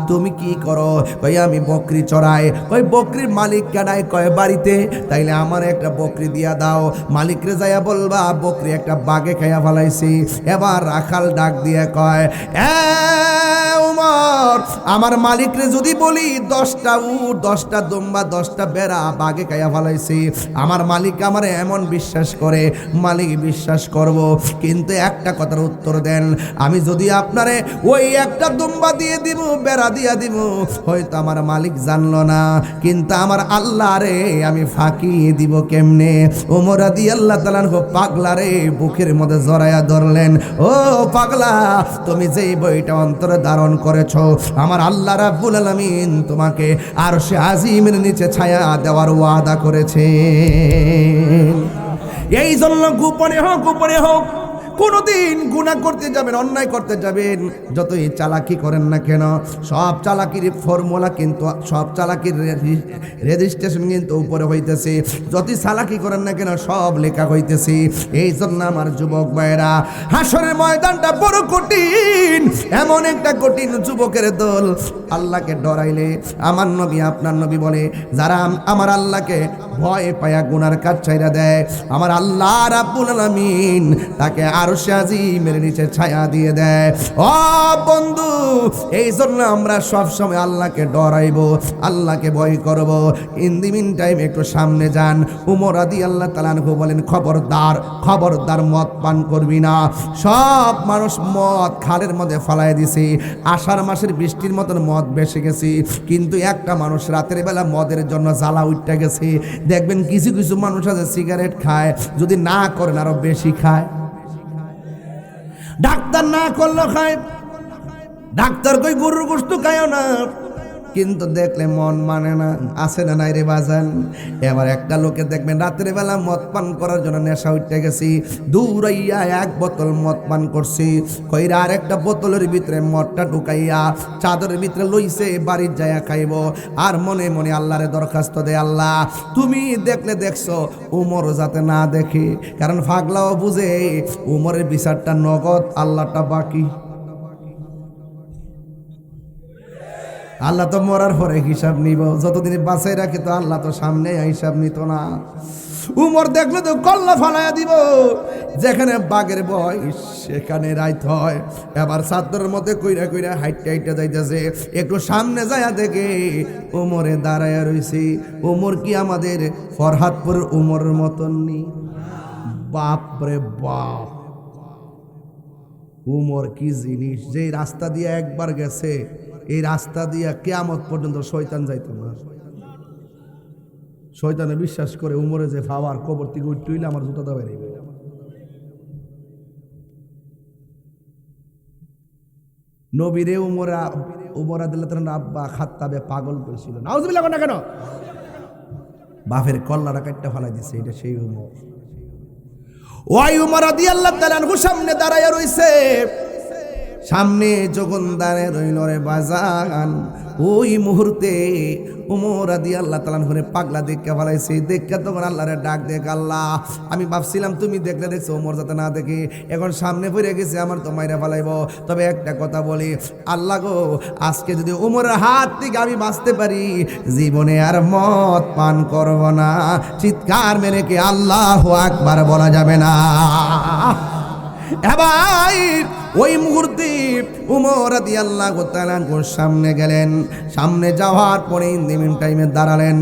তুমি কি করো? কই আমি বকরি চড়াই। কই বকরির মালিক কেডাই? কয় বাড়িতে। তাইলে আমার একটা বকরি দিয়া দাও। মালিকরে যাইয়া বলবা বকরি একটা বাঘে খাইয়া ফেলাইছি। এবার রাখাল ডাক দিয়ে কয়, উমর, আমার মালিকরে যদি বলি 10টা উট, 10টা দুম্বা, 10টা বেড়া বাঘে খাইয়া ফেলাইছি, আমার মালিক আমার এমন বিশ্বাস করে, মালিক বিশ্বাস করব, কিন্তু একটা কথার উত্তর দেন, আমি যদি আপনারে ওই একটা দুম্বা দিয়ে দিব, বেড়া দিয়া দিব, হয়তো আমার মালিক জানলো না, কিন্তু আমার আল্লাহ রে আমি ফাঁকি দিব কেমনে? ওমর রাদিয়াল্লাহু তাআলা পাগলা রে বুকের মধ্যে জড়াইয়া ধরলেন, ও পাগলা, তুমি যেই বইটা অন্তরে ধারণ করেছো, আমার আল্লাহ রাব্বুল আলামিন তোমাকে আরশে আজিমের নিচে ছায়া দেওয়ার ওয়াদা করেছে। এই জন্য গোপনে হোক কোনদিন গুনাহ করতে যাবেন, অন্যায় করতে যাবেন, যতই চালাকি করেন না কেন, সব চালাকির ফর্মুলা কিন্তু, সব চালাকির রেজিস্ট্রেশন কিন্তু উপরে হইতেছে, যতই চালাকি করেন না কেন সব লেখা হইতেছে। এই জন্য আমার যুবক ভাইরা, হাসরের ময়দানটা বড় কঠিন, এমন একটা কঠিন যুবকের দল। আল্লাহকে ডরাইলে আমার নবী, আপনার নবী বলে, যারা আমার আল্লাহকে ভয় পায়া গুনার কাজ ছাইরা দেয়, আমার আল্লাহ রাব্বুল আলামিন তাকে আরশে আজিমের নিচে ছায়া দিয়ে দেয়। ও বন্ধু, এই জন্য আমরা সব সময় আল্লাহকে ডরাইবো, আল্লাহকে ভয় করব। ইন দি মিন টাইম একটু সামনে যান। উমর রাদিয়াল্লাহু তাআলা আনহু বলেন, খবরদার মদ পান করবি না। সব মানুষ মদ খালের মধ্যে ফালাই দিছে, আষাঢ় মাসের বৃষ্টির মতন মদ বেসে গেছে, কিন্তু একটা মানুষ রাতের বেলা মদের জন্য জ্বালা উঠতে গেছে। দেখবেন কিছু কিছু মানুষ আছে সিগারেট খায়, যদি না করেন আরো বেশি খায়। ডাক্তার না করলো খায়, ডাক্তার কই গরুর গোশত খায়ও না, কিন্তু দেখলে মন মানে না, আছে না নাই রে বাজান? এবার একটা লোকে দেখবেন রাতের বেলা মদ পান করার জন্য নেশা উঠে গেছি, দৌড়াইয়া এক বোতল মদ পান করছি, কইরা আর একটা বোতলের ভিতরে মদটা ঢুকাইয়া চাদরের ভিতরে লইছে, বাড়ির যাইয়া খাইব। আর মনে মনে আল্লাহরে দরখাস্ত দে, আল্লাহ তুমি দেখলে দেখছো, উমর যাতে না দেখে, কারণ পাগলাও বুঝে উমরের বিচারটা নগদ, আল্লাহটা বাকি। আল্লাহ তো মরার পরে হিসাব নিব, যতদিন বাঁচাই রাখে তো আল্লাহ তো সামনে হিসাব নিত না। উমর দেখলে তো কল্লা ফালাইয়া দিব, যেখানে বাঘের ভয় সেখানে রাইত হয়। এবার ছাত্রের মধ্যে কইরা কইরা হাইটে হাইটে যাইতেছে, একটু সামনে যাইয়া দেখে উমরে দাঁড়াইয়া রইছে। উমর কি আমাদের ফরহাদপুরের উমরের মতন নি? বাপ রে বাপ, উমর কি জিনিস! যে রাস্তা দিয়ে একবার গেছে, এই রাস্তা দিয়া কিয়ামত পর্যন্ত শয়তান যাইত না। শয়তানে বিশ্বাস করে উমরে যে ফাওয়ার কবর থেকে উঠলে আমার জুতা দাবে নেবে। নবীরে উমরা দিলে তার আব্বা খাত্তাবে পাগল করেছিল, নাউজুবিল্লাহ না কেন? বাপের কল্লাটা কাটটা ফেলাই দিছে, এটা সেই উমর। ওই উমর রাদিয়াল্লাহু তাআলা আনহু সামনে দাঁড়ায় রইছে। সামনে যখন দাঁড়ায় রইল রে বাজান, ওই মুহূর্তে উমর রাদিয়াল্লাহু তাআলা আনহু পাগলা দেখে ফেলাইছে। দেখে তখন আল্লাহরে ডাক দেখ, আল্লাহ আমি ভাবছিলাম তুমি দেখলে দেখছো, উমর যাতে না দেখে, এখন সামনে পড়ে গেছে, আমার তো মাইরা ফেলাইব। তবে একটা কথা বলি, আল্লাহ গো, আজকে যদি উমরের হাত থেকে আমি বাঁচতে পারি, জীবনে আর মদ পান করব না। চিৎকার মেরে কে আল্লাহু আকবার বলা যাবে না? ভাই ওই মুহূর্তে উমর রাদিয়াল্লাহু তাআলা সামনে গেলেন। সামনে যাওয়ার পরে ইন টাইমে দাঁড়ালেন।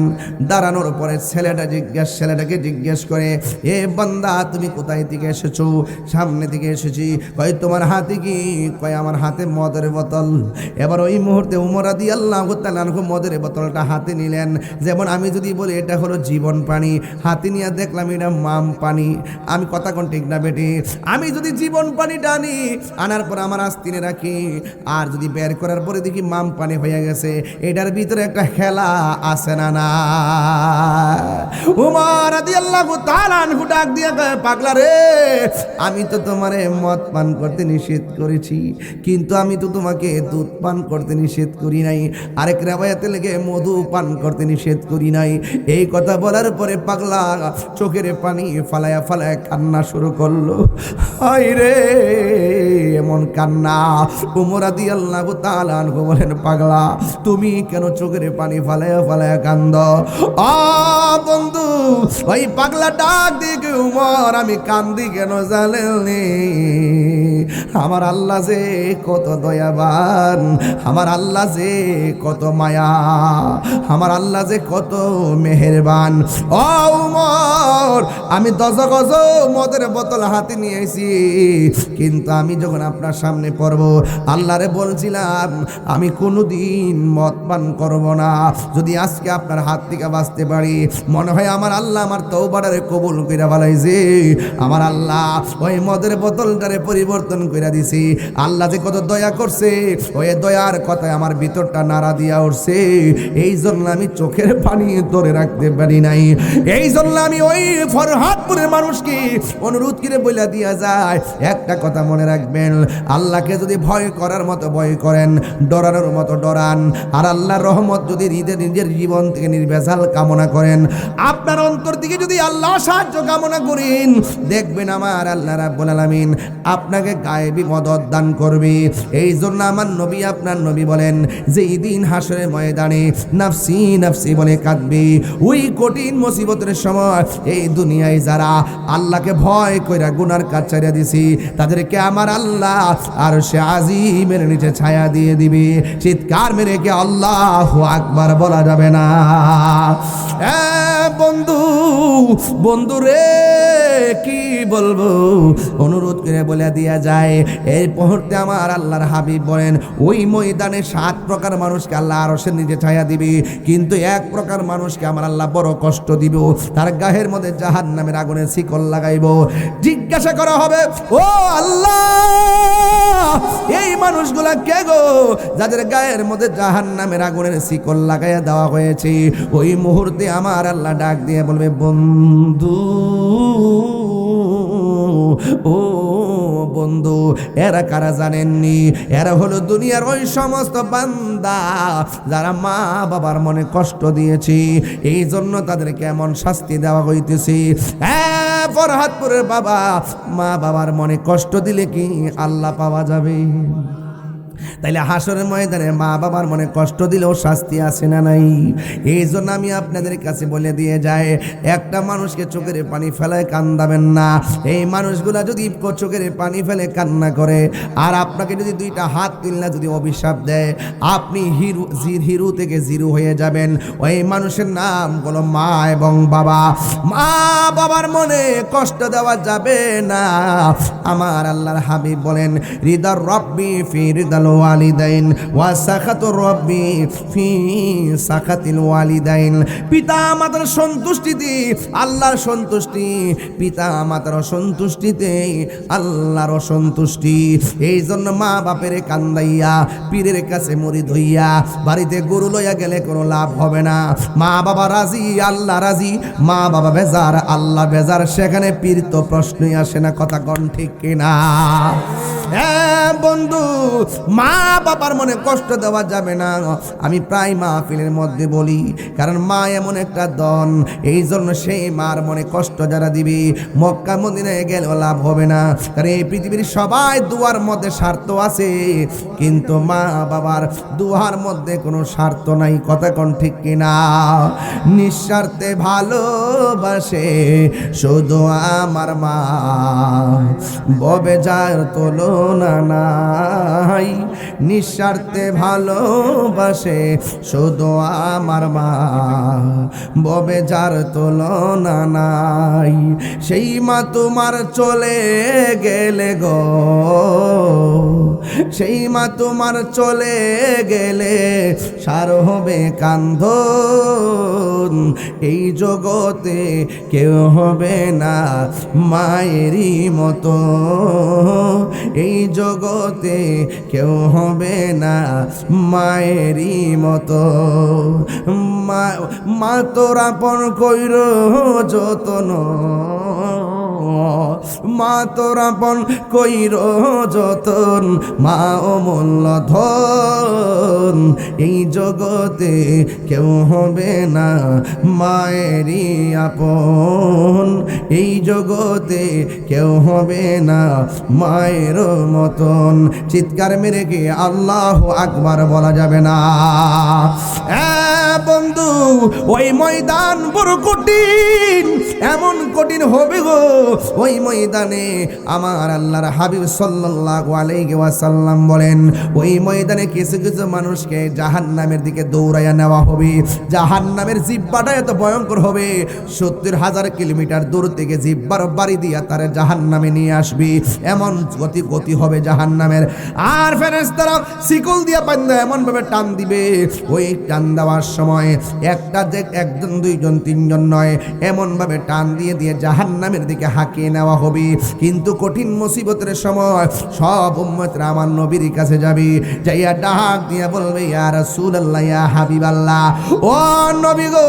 দাঁড়ানোর পরে ছেলেটাকে জিজ্ঞেস করে, এ বান্দা তুমি কোথায় থেকে এসেছো? সামনে থেকে এসেছি। কয় তোমার হাতে কি? কয় আমার হাতে মদের বোতল। এবার ওই মুহূর্তে উমর রাদিয়াল্লাহু তাআলা মদের বোতলটা হাতে নিলেন। যেমন আমি যদি বলি এটা হলো জীবন পানি, হাতে নিয়ে দেখলাম এটা মাম পানি। আমি কথা কোন ঠিক না বেটি? আমি যদি জীবন পানিটা আনি, আনার পর আমার আস্তিনে রাখি, আর যদি বের করার পরে দেখি মাম পানি হয়ে গেছে, এটার ভিতরে একটা খেলা আছে না না? উমর রাদিয়াল্লাহু তাআলা আনহু ডাক দিয়ে কয়, পাগলা রে, আমি তো তোমারে মদ পান করতে নিষেধ করেছি, কিন্তু আমি তো তোমাকে দুধ পান করতে নিষেধ করি নাই, আরেক রিওয়ায়াতে লেগে মধু পান করতে নিষেধ করি নাই। এই কথা বলার পরে পাগলা চোখের পানি ফালায়া ফালায়া কান্না শুরু করলো। হায় রে, এমন কান্না! উমর রাদিয়াল্লাহু তাআলা আনহু বলেন, পাগলা তুমি কেন চোখের পানি ফালায়া ফালায়া কান্দ? বন্ধু, ওই পাগলা ডাক দিকে, উমর আমি কান্দি কেন জানেননি? আমার আল্লাহ যে কত দয়াবান, আমার আল্লাহ যে কত মায়া, আমার আল্লাহ যে কত মেহেরবান। ও উমর, আমি 10 গজ মদের বোতল হাতে নিয়ে এসেছি, কিন্তু আমি যখন আপনার সামনে পড়ব, আল্লাহরে বলছিলাম আমি কোনোদিন মদ পান করব না। যদি আজকে আপনার হাত থেকে বাঁচতে পারি, মনে হয় আমার আল্লাহ আমার তওবাটারে কবুল কইরা ফেলাইছে। আমার আল্লাহ ওই মদের বোতলটারে পরিবর্তন কইরা দিছি। আল্লাহ যে কত দয়া করছে, ওই দয়ার কথায় আমার ভিতরটা নাড়া দিয়া উঠছে। এই জন্য আমি চোখের পানি ধরে রাখতে পারি নাই। এই জন্য আমি ওই ফরহাদপুরের মানুষকে অনুরোধ করে বইলা দিয়া যায়, একটা কথা মনে রাখবেন, আল্লাহকে যদি ভয় করার মতো ভয় করেন, ডরানোর মতো ডরান, আর আল্লাহর রহমত যদি নিজের জীবন থেকে নির্ভেজাল কামনা করেন, আপনার অন্তর থেকে যদি আল্লাহ সাহায্য কামনা করেন, দেখবেন আমার আল্লাহ রাব্বুল আলামিন আপনাকে গায়েবী মদত দান করবে। এই জন্য আমার নবী, আপনার নবী বলেন, যেই দিন হাসরের ময়দানে নাফসি নাফসি বলে কাঁদবে, ওই কঠিন মুসিবতের সময় এই দুনিয়ায় যারা আল্লাহকে ভয় কইরা গুনার কাজ ছাড়িয়ে দিছি, তাদেরকে আমার আল্লাহ আর সে আজিমের নিচে ছায়া দিয়ে দিবে। চিৎকার মেরে কে আল্লাহু আকবার বলা যাবে না? বন্ধু, বন্ধু রে, কি বলবো, অনুরোধ করে বলে দিয়া যায়। এই মুহূর্তে আমার আল্লাহর হাবিব বলেন, ওই ময়দানে 7 প্রকার মানুষকে আল্লাহ আরশের নিচে ছায়া দিবে, কিন্তু 1 প্রকার মানুষকে আমার আল্লাহ বড় কষ্ট দিব, তার গায়ের মধ্যে জাহান্নামের আগুনের শিকল লাগাইব। জিজ্ঞাসা করা হবে, ও আল্লাহ, এই মানুষগুলা কে গো যাদের গায়ের মধ্যে জাহান্নামের আগুনের শিকল লাগাইয়া দেওয়া হয়েছে? ওই মুহূর্তে আমার আল্লাহ ডাক দিয়ে বলবে, বন্ধু, ও বন্ধু, এরা কারা জানেননি? এরা হলো দুনিয়ার ওই সমস্ত বান্দা যারা মা বাবার মনে কষ্ট দিয়েছে, এই জন্য তাদেরকে এমন শাস্তি দেওয়া হইতেছে। ফরহাদপুরের বাবা, মা বাবার মনে কষ্ট দিলে কি আল্লাহ পাওয়া যাবে? তাইলে হাসরের ময়দানে মা বাবার মনে কষ্ট দিলেও শাস্তি আছে না নাই? এই জন্য আমি আপনাদের কাছে বলে দিয়ে যাই, একটা মানুষকে চোখের পানি ফেলায় কান্দাবেন না। এই মানুষগুলা যদি চোখের পানি ফেলে কান্না করে, আর আপনাকে যদি 2টা হাত তুলনা যদি অভিশাপ দেয়, আপনি হিরো থেকে জিরো হয়ে যাবেন। ওই মানুষের নাম হলো মা এবং বাবা। মা বাবার মনে কষ্ট দেওয়া যাবে না। আমার আল্লাহর হাবিব বলেন, রিদার রব্বি ফি রিদাল ওয়ালিদাইন ওয়া সাখাতুর রব্বি ফি সাখাতিল ওয়ালিদাইন। পিতা মাতার সন্তুষ্টিতে আল্লাহর সন্তুষ্টি, পিতা মাতার সন্তুষ্টিতে আল্লাহর সন্তুষ্টি। এই জন্য মা বাপের কান্দাইয়া পীরের কাছে মুরিদ হইয়া বাড়িতে গরু লইয়া গেলে কোনো লাভ হবে না। মা বাবা রাজি, আল্লাহ রাজি, মা বাবা বেজার, আল্লাহ বেজার, সেখানে পীর তো প্রশ্নই আসে না। কথা কোন ঠিক কিনা? হ্যাঁ বন্ধু, মা বাবার মনে কষ্ট দেওয়া যাবে না। আমি প্রায় মাহফিলের মধ্যে বলি, কারণ মা এমন একটা দন, এই জন্য সেই মার মনে কষ্ট যারা দিবি, মক্কা মদিনায় গেলেও লাভ হবে না। কারণ এই পৃথিবীর সবাই দুয়ার মধ্যে স্বার্থ আছে, কিন্তু মা বাবার দুয়ার মধ্যে কোনো স্বার্থ নাই। কথা কোন ঠিক কিনা? নিঃস্বার্থে ভালোবাসে শুধু আমার মা, ববে যার তুলনা নাই। নিঃস্বার্থে ভালোবাসে শুধু আমার মা, ববে যার তুলনা নাই। সেই মা তোমার চলে গেলে গো, সেই মা তোমার চলে গেলে সার হবে কান্ধন। এই জগতে কেউ হবে না মায়েরই মতো, এই জগতে কেউ হবে না মায়েরই মতো। মা তোর আপন কইর যতন, মা তোর আপন কইর যতন, মা অমূল্য ধন। এই জগতে কেউ হবে না মায়েরই আপন, এই জগতে কেউ হবে না মায়ের মতন। চিৎকার মেরে কি আল্লাহ আকবার বলা যাবে না? বন্ধু, ওই ময়দান বড় কঠিন, এমন কঠিন হবে গো। ওই ময়দানে আমার আল্লাহর হাবিব সাল্লাল্লাহু আলাইহি ওয়াসাল্লাম বলেন, ওই ময়দানে কিছু কিছু মানুষকে জাহান্নামের দিকে দৌড়াইয়া নেওয়া হবে। জাহান্নামের জিহ্বাটা এত ভয়ঙ্কর হবে, 70,000 কিলোমিটার দূর থেকে জিহ্বার বাড়ি দিয়া তারা জাহান্নামে নিয়ে আসবে। এমন গতি হবে জাহান্নামের। আর ফেরেশতারা শিকল দিয়া বাঁধা এমন ভাবে টান দিবে, ওই টান দেওয়ার সময় একটা যে 1 জন 2 জন 3 জন নয়, এমন ভাবে টান দিয়ে দিয়ে জাহান্নামের দিকে হাঁকিয়ে নেওয়া হবে। কিন্তু কঠিন মুসিবতের সময় সব উম্মতরা আমার নবীর কাছে যাবে, যাইয়া ডাক দিয়ে বলবে, ইয়া রাসূলুল্লাহ, ইয়া হাবিবাল্লাহ, ও নবী গো,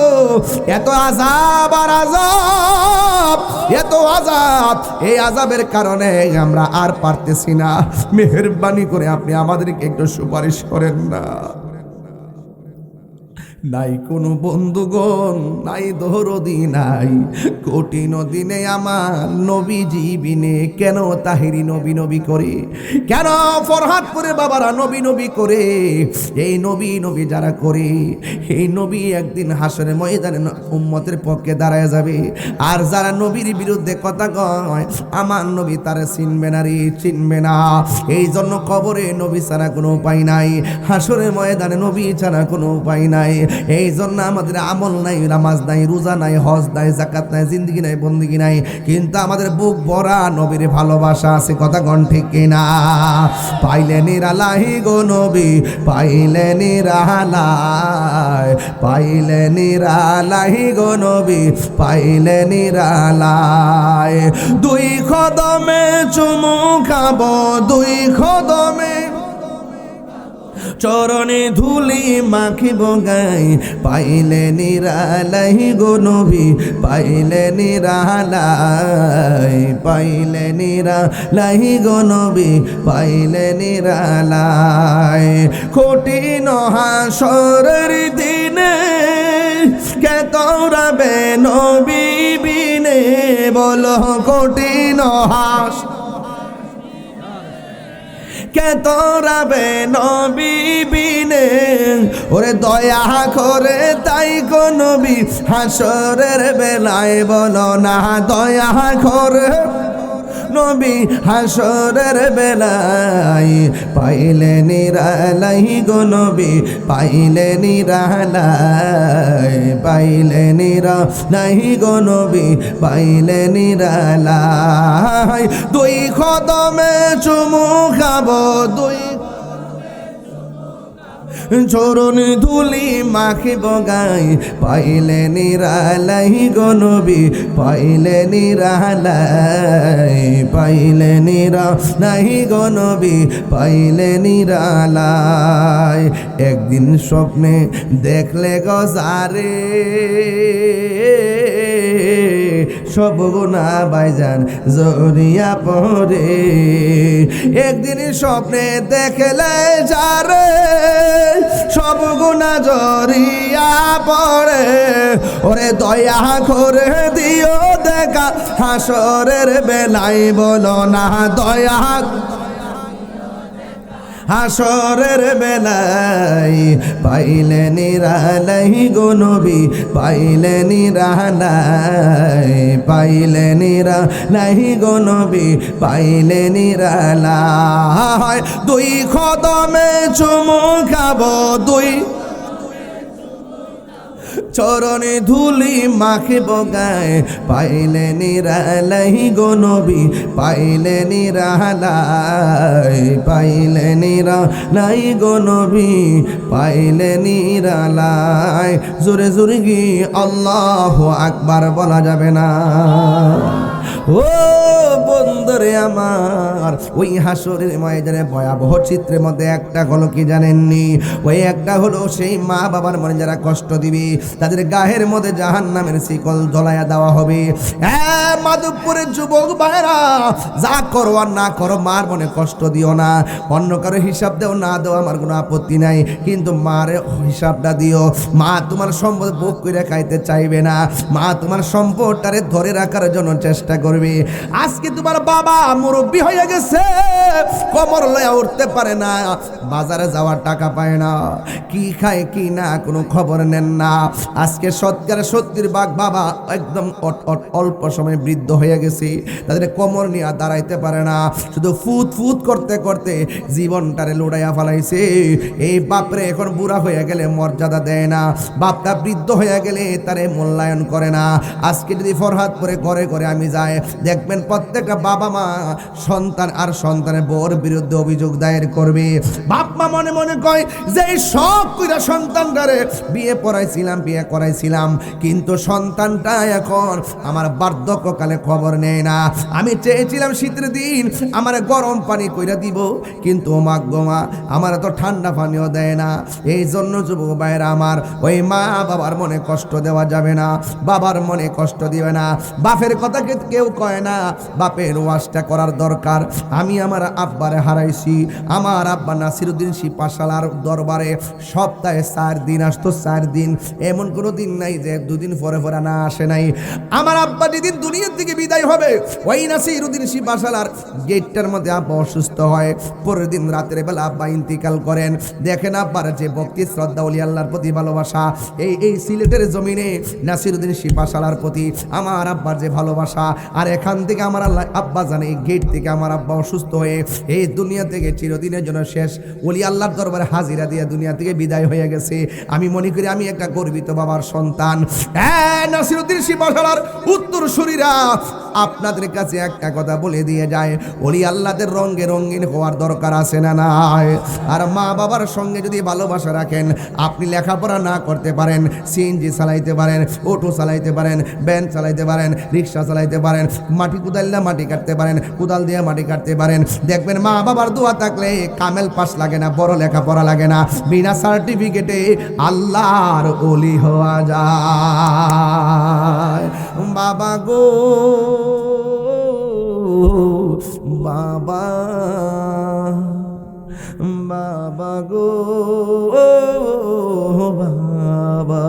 এত আযাব আর আযাব, এত আযাব, এই আযাবের কারণে আমরা আর পারতেছি না, মেহেরবানি করে আপনি আমাদেরকে একটু সুপারিশ করেন না। নাই কোনো বন্ধুগণ, নাই দরদি নাই, কঠিন দিনে আমার নবীজি বিনে কেন তাহিরি নবী নবী করে, কেন ফরহাদপুরে বাবারা নবী নবী করে? এই নবী নবী যারা করে, এই নবী একদিন হাসরে ময়দানে উম্মতের পক্ষে দাঁড়ায় যাবে। আর যারা নবীর বিরুদ্ধে কথা কয়, আমার নবী তারা চিনবে না রে, চিনবে না। এই জন্য কবরে নবী ছাড়া কোনো উপায় নাই, হাসরে ময়দানে নবী ছাড়া কোনো উপায় নাই। এই জন্য আমাদের আমল নাই, নামাজ নাই, রোজা নাই, হজ নাই, যাকাত নাই, জিন্দেগি নাই, বন্দেগি নাই, কিন্তু আমাদের বুক ভরা নবীর ভালোবাসা আছে। কথা কোন ঠিক কিনা? পাইলে নিরালাই গো নবী, পাইলে নিরালাই, পাইলে নিরালাই গো নবী, পাইলে নিরালাই। দুই কদমে চুমু খাবো, দুই কদমে চরণে ধুলি মাখিব গাই, পাইলে নিরালাই গো নবী, পাইলে নিরালাই, পাইলে নিরালাই গো নবী, পাইলে নিরালাই। কঠিন হাসরের দিনে কে তোরাবে নবী বিনে, বলো কঠিন হাস কে তোরাবে নবী বিনে, ওরে দয়া করে তাই গো নবী হাসরের বেলায়, বলো না দয়া করে নবী হাসরের বেলায়, পাইলে নিরালাই গো নবী, পাইলে নিরালাই, পাইলে নিরালাই গো নবী, পাইলে নিরালাই। দুই কদমে চুমু খাবো, দুই চরণ ধুলি মাখিব গাই, পাইলে নিরালাই গো নবী, পাইলে নিরালাই, পাইলে নিরালাই গো নবী, পাইলে নিরালাই। একদিন স্বপ্নে দেখলে গো যারে, সব গুনাহ বাইজান জড়িয়া পড়ে, একদিন স্বপ্নে দেখলে যারে, সব গুনাহ জড়িয়া পড়ে, ওরে দয়া করে দিও দেখা হাসরের বেলায়, বলো না দয়া হাসরের বেলায়, পাইলে নিরালাই গো নবী, পাইলে নিরালাই, পাইলে নিরালাই গো নবী, পাইলে নিরালাই। দুই কদমে চুমু খাবো, দুই চরণে ধুলি মাখিব গায়ে, পাইলে নিরালাই গো নবী, পাইলে নিরালাই, পাইলে নিরালাই গো নবী, পাইলে নিরালাই। জোরে জোরে কি আল্লাহু আকবার বলা যাবে না? ও বন্ধুরে আমার, ওই হাসরের ময়দানে ভয়াবহ চিত্রের মধ্যে একটা হলো কি জানেননি? ওই একটা হলো সেই মা বাবার মনে যারা কষ্ট দিবে তাদের গায়ের মধ্যে জাহান্নামের শিকল ঝোলায়া দেওয়া হবে। মাধবপুরের যুবক ভাইরা, যা করো আর না করো মার মনে কষ্ট দিও না, অন্য কারো হিসাব দেও না দেও আমার কোনো আপত্তি নাই, কিন্তু মার হিসাবটা দিও। মা তোমার সম্পদ ভোগ করে খাইতে চাইবে না, মা তোমার সম্পদটারে ধরে রাখার জন্য চেষ্টা করবে। আজকে তোমার বাবা মুরব্বী হয়ে গেছে, কোমর লয়া উঠতে পারে না, বাজারে যাওয়ার টাকা পায় না, কি খায় কি না কোনো খবর নেন না। আজকে 70 ভাগ বাবা একদম অল্প সময় বৃদ্ধ হয়ে গেছে, তাদের কোমর নিয়ে দাঁড়াইতে পারে না, শুধু ফুত ফুত করতে করতে জীবনটারে লুড়াইয়া ফেলাইছে। এই বাপরে এখন বুড়া হয়ে গেলে মর্যাদা দেয় না, বাপটা বৃদ্ধ হয়ে গেলে তারে মূল্যায়ন করে না। আজকে যদি ফরহাদপুরে ঘরে ঘরে আমি যাই, দেখবেন প্রত্যেকটা বাবা মা সন্তান আর সন্তানের বউর বিরুদ্ধে অভিযোগ দায়ের করবে। বাপ মা মনে মনে কয় যে সব কইরা সন্তানটারে বিয়ে করাইছিলাম, কিন্তু সন্তানটা এখন আমার বার্ধক্যকালে খবর নেয় না। আমি চেয়েছিলাম শীতের দিন আমার গরম পানি কইরা দিব, কিন্তু মা গো মা আমার তো ঠান্ডা পানিও দেয় না। এই জন্য যুবক ভাইরা আমার, ওই মা বাবার মনে কষ্ট দেওয়া যাবে না, বাবার মনে কষ্ট দিবে না। বাপের কথা কেউ কয় না, বাপের ওয়াজটা করার দরকার। আমি আমার আব্বারে হারাইছি, আমার আব্বা নাসিরউদ্দিন শিপাশালার দরবারে সপ্তাহে 4 দিন আসতো, 4 দিন, এমন কোনো দিন নাই যে 2 দিন পরে পরে না আসে নাই। আমার আব্বা যেদিন দুনিয়ার থেকে বিদায় হবে, ওই নাসিরউদ্দিন শিপাশালার গেটটার মধ্যে আব্বা অসুস্থ হয়, পরের দিন রাতের বেলা আব্বা ইন্তিকাল করেন। দেখেন আব্বার যে ভক্তি শ্রদ্ধা ওলি আল্লাহর প্রতি ভালোবাসা, এই সিলেটের জমিনে নাসিরউদ্দিন শিপাশালার প্রতি আমার আব্বার যে ভালোবাসা, আর এখান থেকে আমার আল্লাহ আব্বা জানে এই গেট থেকে আমার আব্বা অসুস্থ হয়ে এই দুনিয়া থেকে চিরদিনের জন্য শেষ ওলি আল্লাহর দরবারে হাজিরা দিয়ে দুনিয়া থেকে বিদায় হয়ে গেছে। আমি মনে করি আমি একটা গর্বিত বাবার সন্তান। নাসিরউদ্দিন শিবশালার উত্তরসূরিরা আপনাদের কাছে একটা কথা বলে দিয়ে যায়, ওলি আল্লাহদের রঙে রঙিন হওয়ার দরকার আছে না নাই? আর মা বাবার সঙ্গে যদি ভালোবাসা রাখেন, আপনি লেখাপড়া না করতে পারেন, সিএনজি চালাইতে পারেন, অটো চালাইতে পারেন, ভ্যান চালাইতে পারেন, রিক্সা চালাইতে পারেন, মাটি কোদাল দিয়ে মাটি কাটতে পারেন, কোদাল দিয়ে মাটি কাটতে পারেন, দেখবেন মা বাবার দোয়া থাকলে কামেল পাস লাগে না, বড় লেখাপড়া লাগে না, বিনা সার্টিফিকেটে আল্লাহর ওলি হওয়া যায়। বাবা গো বাবা, বাবা গো বাবা,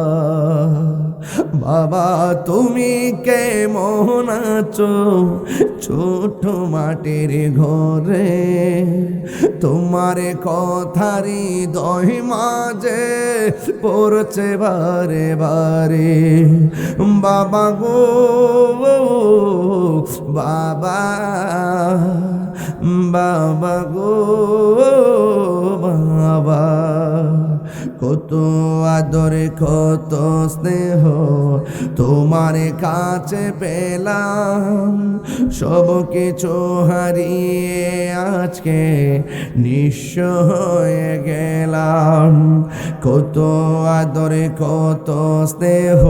বাবা তুমি কেমন আছো ছোট মাটির ঘরে, তোমার কথারি দই মাঝে পড়ছে বারে বারে। বাবা গো বাবা, বাবা গো বাবা, কত আদরে কত স্নেহ তোমার কাছে পেলাম, সব কিছু হারিয়ে আজকে নিঃস্ব হয়ে গেলাম। কত আদরে কত স্নেহ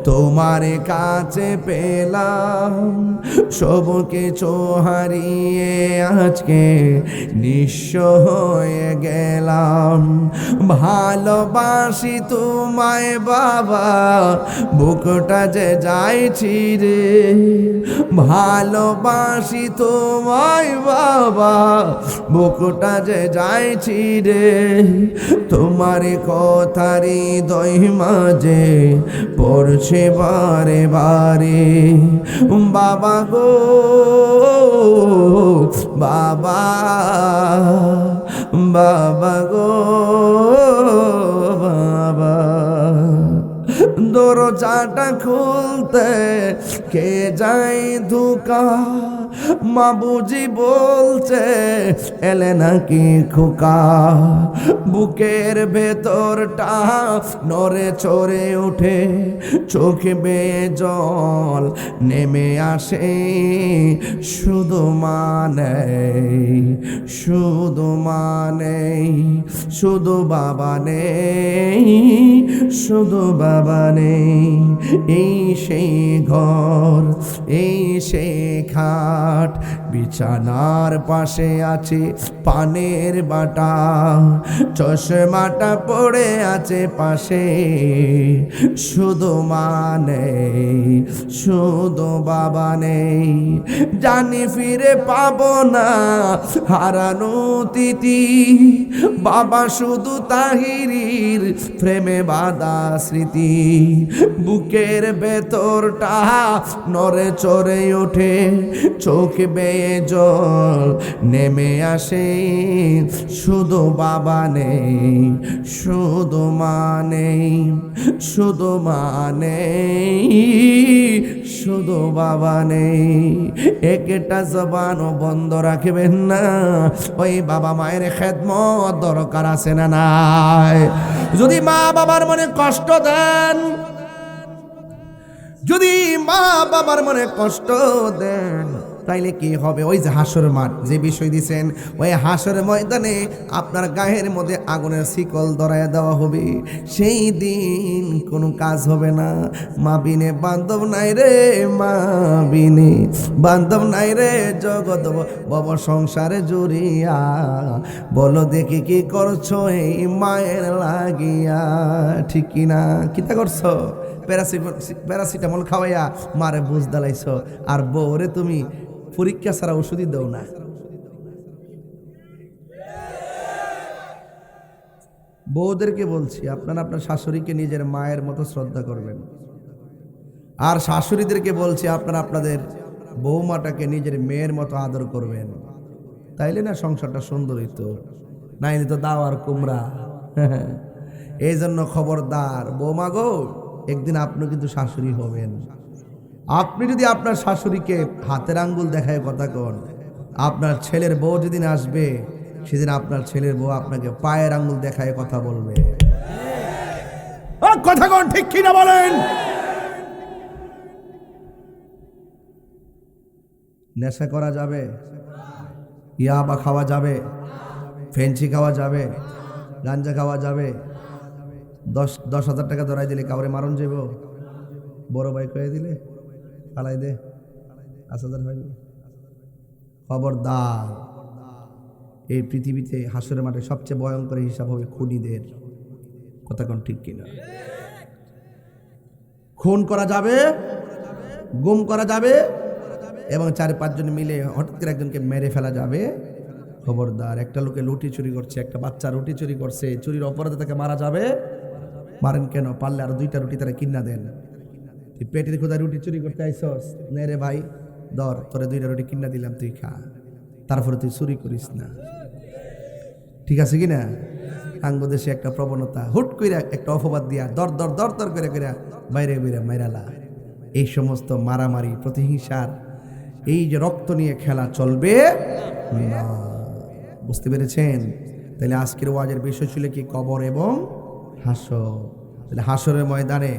তোমার কাছে পেলাম, সব কিছু হারিয়ে আজকে নিঃস্ব হয়ে গেলাম। ভালোবাসি তোমায় বাবা, বুকটা যে যাইছি রে, ভালোবাসি তোমায় বাবা, বুকটা যে যাইছি রে, তোমার কথারি দই মাঝে পড়ছে বারে বারে। বাবা গো বাবা, বাবা গো বাবা, দরজাটা খুলতে কে যাই ধোকা, মা বুঝি বলছে এলে নাকি খোকা, বুকের ভেতরটা নড়ে চড়ে উঠে, চোখে বেয়ে জল নেমে আসে, শুধু মানে শুধু মানে শুধু বাবা নেই, শুধু বাবা নেই। এই সেই ঘর, এই সেই খাট, বিছানার পাশে আছে পানের বাটা, চশমাটা পড়ে আছে পাশে, শুধু মানে শুধু বাবা নেই। জানি ফিরে পাবো না হারানো তিথি, বাবা শুধু তাহিরির প্রেমে বাঁধা স্মৃতি, বুকের ভেতরটা নড়ে চড়ে ওঠে, চোখ বেয়ে জল নেমে আসে, শুধু বাবা নেই, শুধু মানে শুধু মানে শুধু বাবা নেই। একটা জবানও বন্ধ রাখবেন না, ওই বাবা মায়ের খেদমত দরকার আছে না নাই? যদি মা বাবার মনে কষ্ট দেন, যদি মা বাবার মনে কষ্ট দেন, তাইলে কি হবে? ওই যে হাসর মাঠ যে বিষয় দিছেন, ওই হাসর ময়দানে আপনার গায়ের মধ্যে আগুনের শিকল ধরায় দেওয়া হবে। সেই দিন কোনো কাজ হবে না। মা বিনে বান্ধব নাই রে, মা বিনে বান্ধব নাই রে, জগৎ বব সংসারে জুড়িয়া, বলো দেখি কি করছো এই মায়ের লাগিয়া, ঠিক কিনা? কিতা করছো? প্যারাসিটামল খাওয়াইয়া মারে বুঝ দালাইছ, আর বউরে তুমি পরীক্ষা ছাড়া ওষুধই দাও না। বউদেরকে বলছি, আপনারা আপনার শাশুড়িকে নিজের মায়ের মতো শ্রদ্ধা করবেন, আর শাশুড়িদেরকে বলছি আপনারা আপনাদের বৌমাটাকে নিজের মেয়ের মতো আদর করবেন। তাইলে না সংসারটা সুন্দর হইতো, নাইলে তো দাও আর কুমড়া। এই জন্য খবরদার বৌমা গো, একদিন আপনি কিন্তু শাশুড়ি হবেন। আপনি যদি আপনার শাশুড়িকে হাতের আঙ্গুল দেখায় কথা কন, আপনার ছেলের বউ যেদিন আসবে সেদিন আপনার ছেলের বউ আপনাকে পায়ের আঙ্গুল দেখায় কথা বলবে। কথা কন ঠিক কিনা বলেন? নেশা করা যাবে, ইয়াবা খাওয়া যাবে, ফেন্সি খাওয়া যাবে, গাঞ্জা খাওয়া যাবে। 10,000 টাকা ধরাই দিলে কাউরে মারণ যাব, বড় ভাই কয়ে দিলে পালাই দে 5,000 হয়ে গেল। খবরদার, এই পৃথিবীতে হাসরের মাঠে সবচেয়ে ভয়ঙ্কর হিসাব হবে খুনিদের। কথা কোন ঠিক কিনা? খুন করা যাবে, গুম করা যাবে, এবং 4-5 জন মিলে হঠাৎ করে একজনকে মেরে ফেলা যাবে। খবরদার, একটা লোকে রুটি চুরি করছে, একটা বাচ্চা রুটি চুরি করছে, চুরির অপরাধে তাকে মারা যাবে। মারেন কেন? পারলে আরো 2টা রুটি তারা কিনা দেন। তুই পেটের খোদা রুটি চুরি করতে আইসস, নে রে ভাই ধর, তোরে 2টা রুটি কিনা দিলাম, তুই খা, তারপরে তুই চুরি করিস না। ঠিক আছে কিনা? বাংলাদেশে একটা প্রবণতা, হুট কইরা একটা অপবাদ দিয়া দর দর দর দর করে করে বাইরে বেরে মাইরালা। এই সমস্ত মারামারি, প্রতিহিংসার এই যে রক্ত নিয়ে খেলা চলবে না। বুঝতে পেরেছেন? তাহলে আজকের ওয়াজের বিষয় ছিল কি? কবর এবং হাসর। তাহলে হাসরের ময়দানে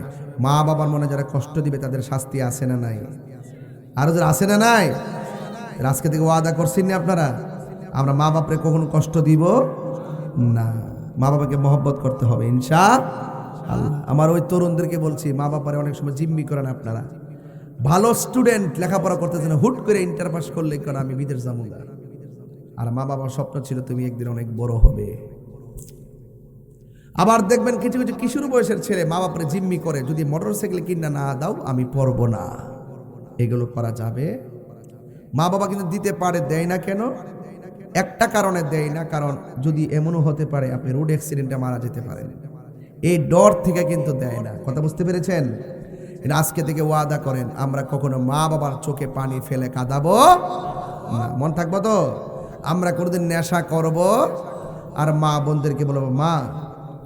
মা বাবার মনে যারা কষ্ট দিবে তাদের শাস্তি আছে না নাই? আরো যারা আছে না নাই? আজকে থেকে ওয়াদা করছেন না আপনারা, আমরা মা বাপরে কখনো কষ্ট দিব না, মা বাবাকে মহব্বত করতে হবে ইনশাআল্লাহ। আমার ওই তরুণদেরকে বলছি, মা বাবারে অনেক সময় জিম্মি করেন আপনারা। ভালো স্টুডেন্ট লেখাপড়া করতেছেন, হুট করে ইন্টার পাস করলে কারণ আমি বিদেশ যাবো না, আর মা বাবার স্বপ্ন ছিল তুমি একদিন অনেক বড় হবে। আবার দেখবেন কিছু কিছু কিশোর বয়সের ছেলে মা বাপরে জিম্মি করে, যদি মোটরসাইকেল কিনা না দাও আমি পড়বো না। এগুলো করা যাবে? মা বাবা কিন্তু দিতে পারে, দেয় না কেন? একটা কারণে দেয় না, কারণ যদি এমনও হতে পারে আপনি রোড অ্যাক্সিডেন্টে মারা যেতে পারেন, এই ডর থেকে কিন্তু দেয় না। কথা বুঝতে পেরেছেন? আজকে থেকে ওয়াদা করেন, আমরা কখনো মা বাবার চোখে পানি ফেলে কাঁদাবো না। মন থাকবো তো? আমরা কোনোদিন নেশা করব, আর মা বোনদেরকে বলবো, মা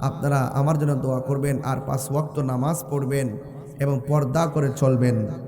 আপনারা আমার জন্য দোয়া করবেন, আর 5 ওয়াক্ত নামাজ পড়বেন এবং পর্দা করে চলবেন।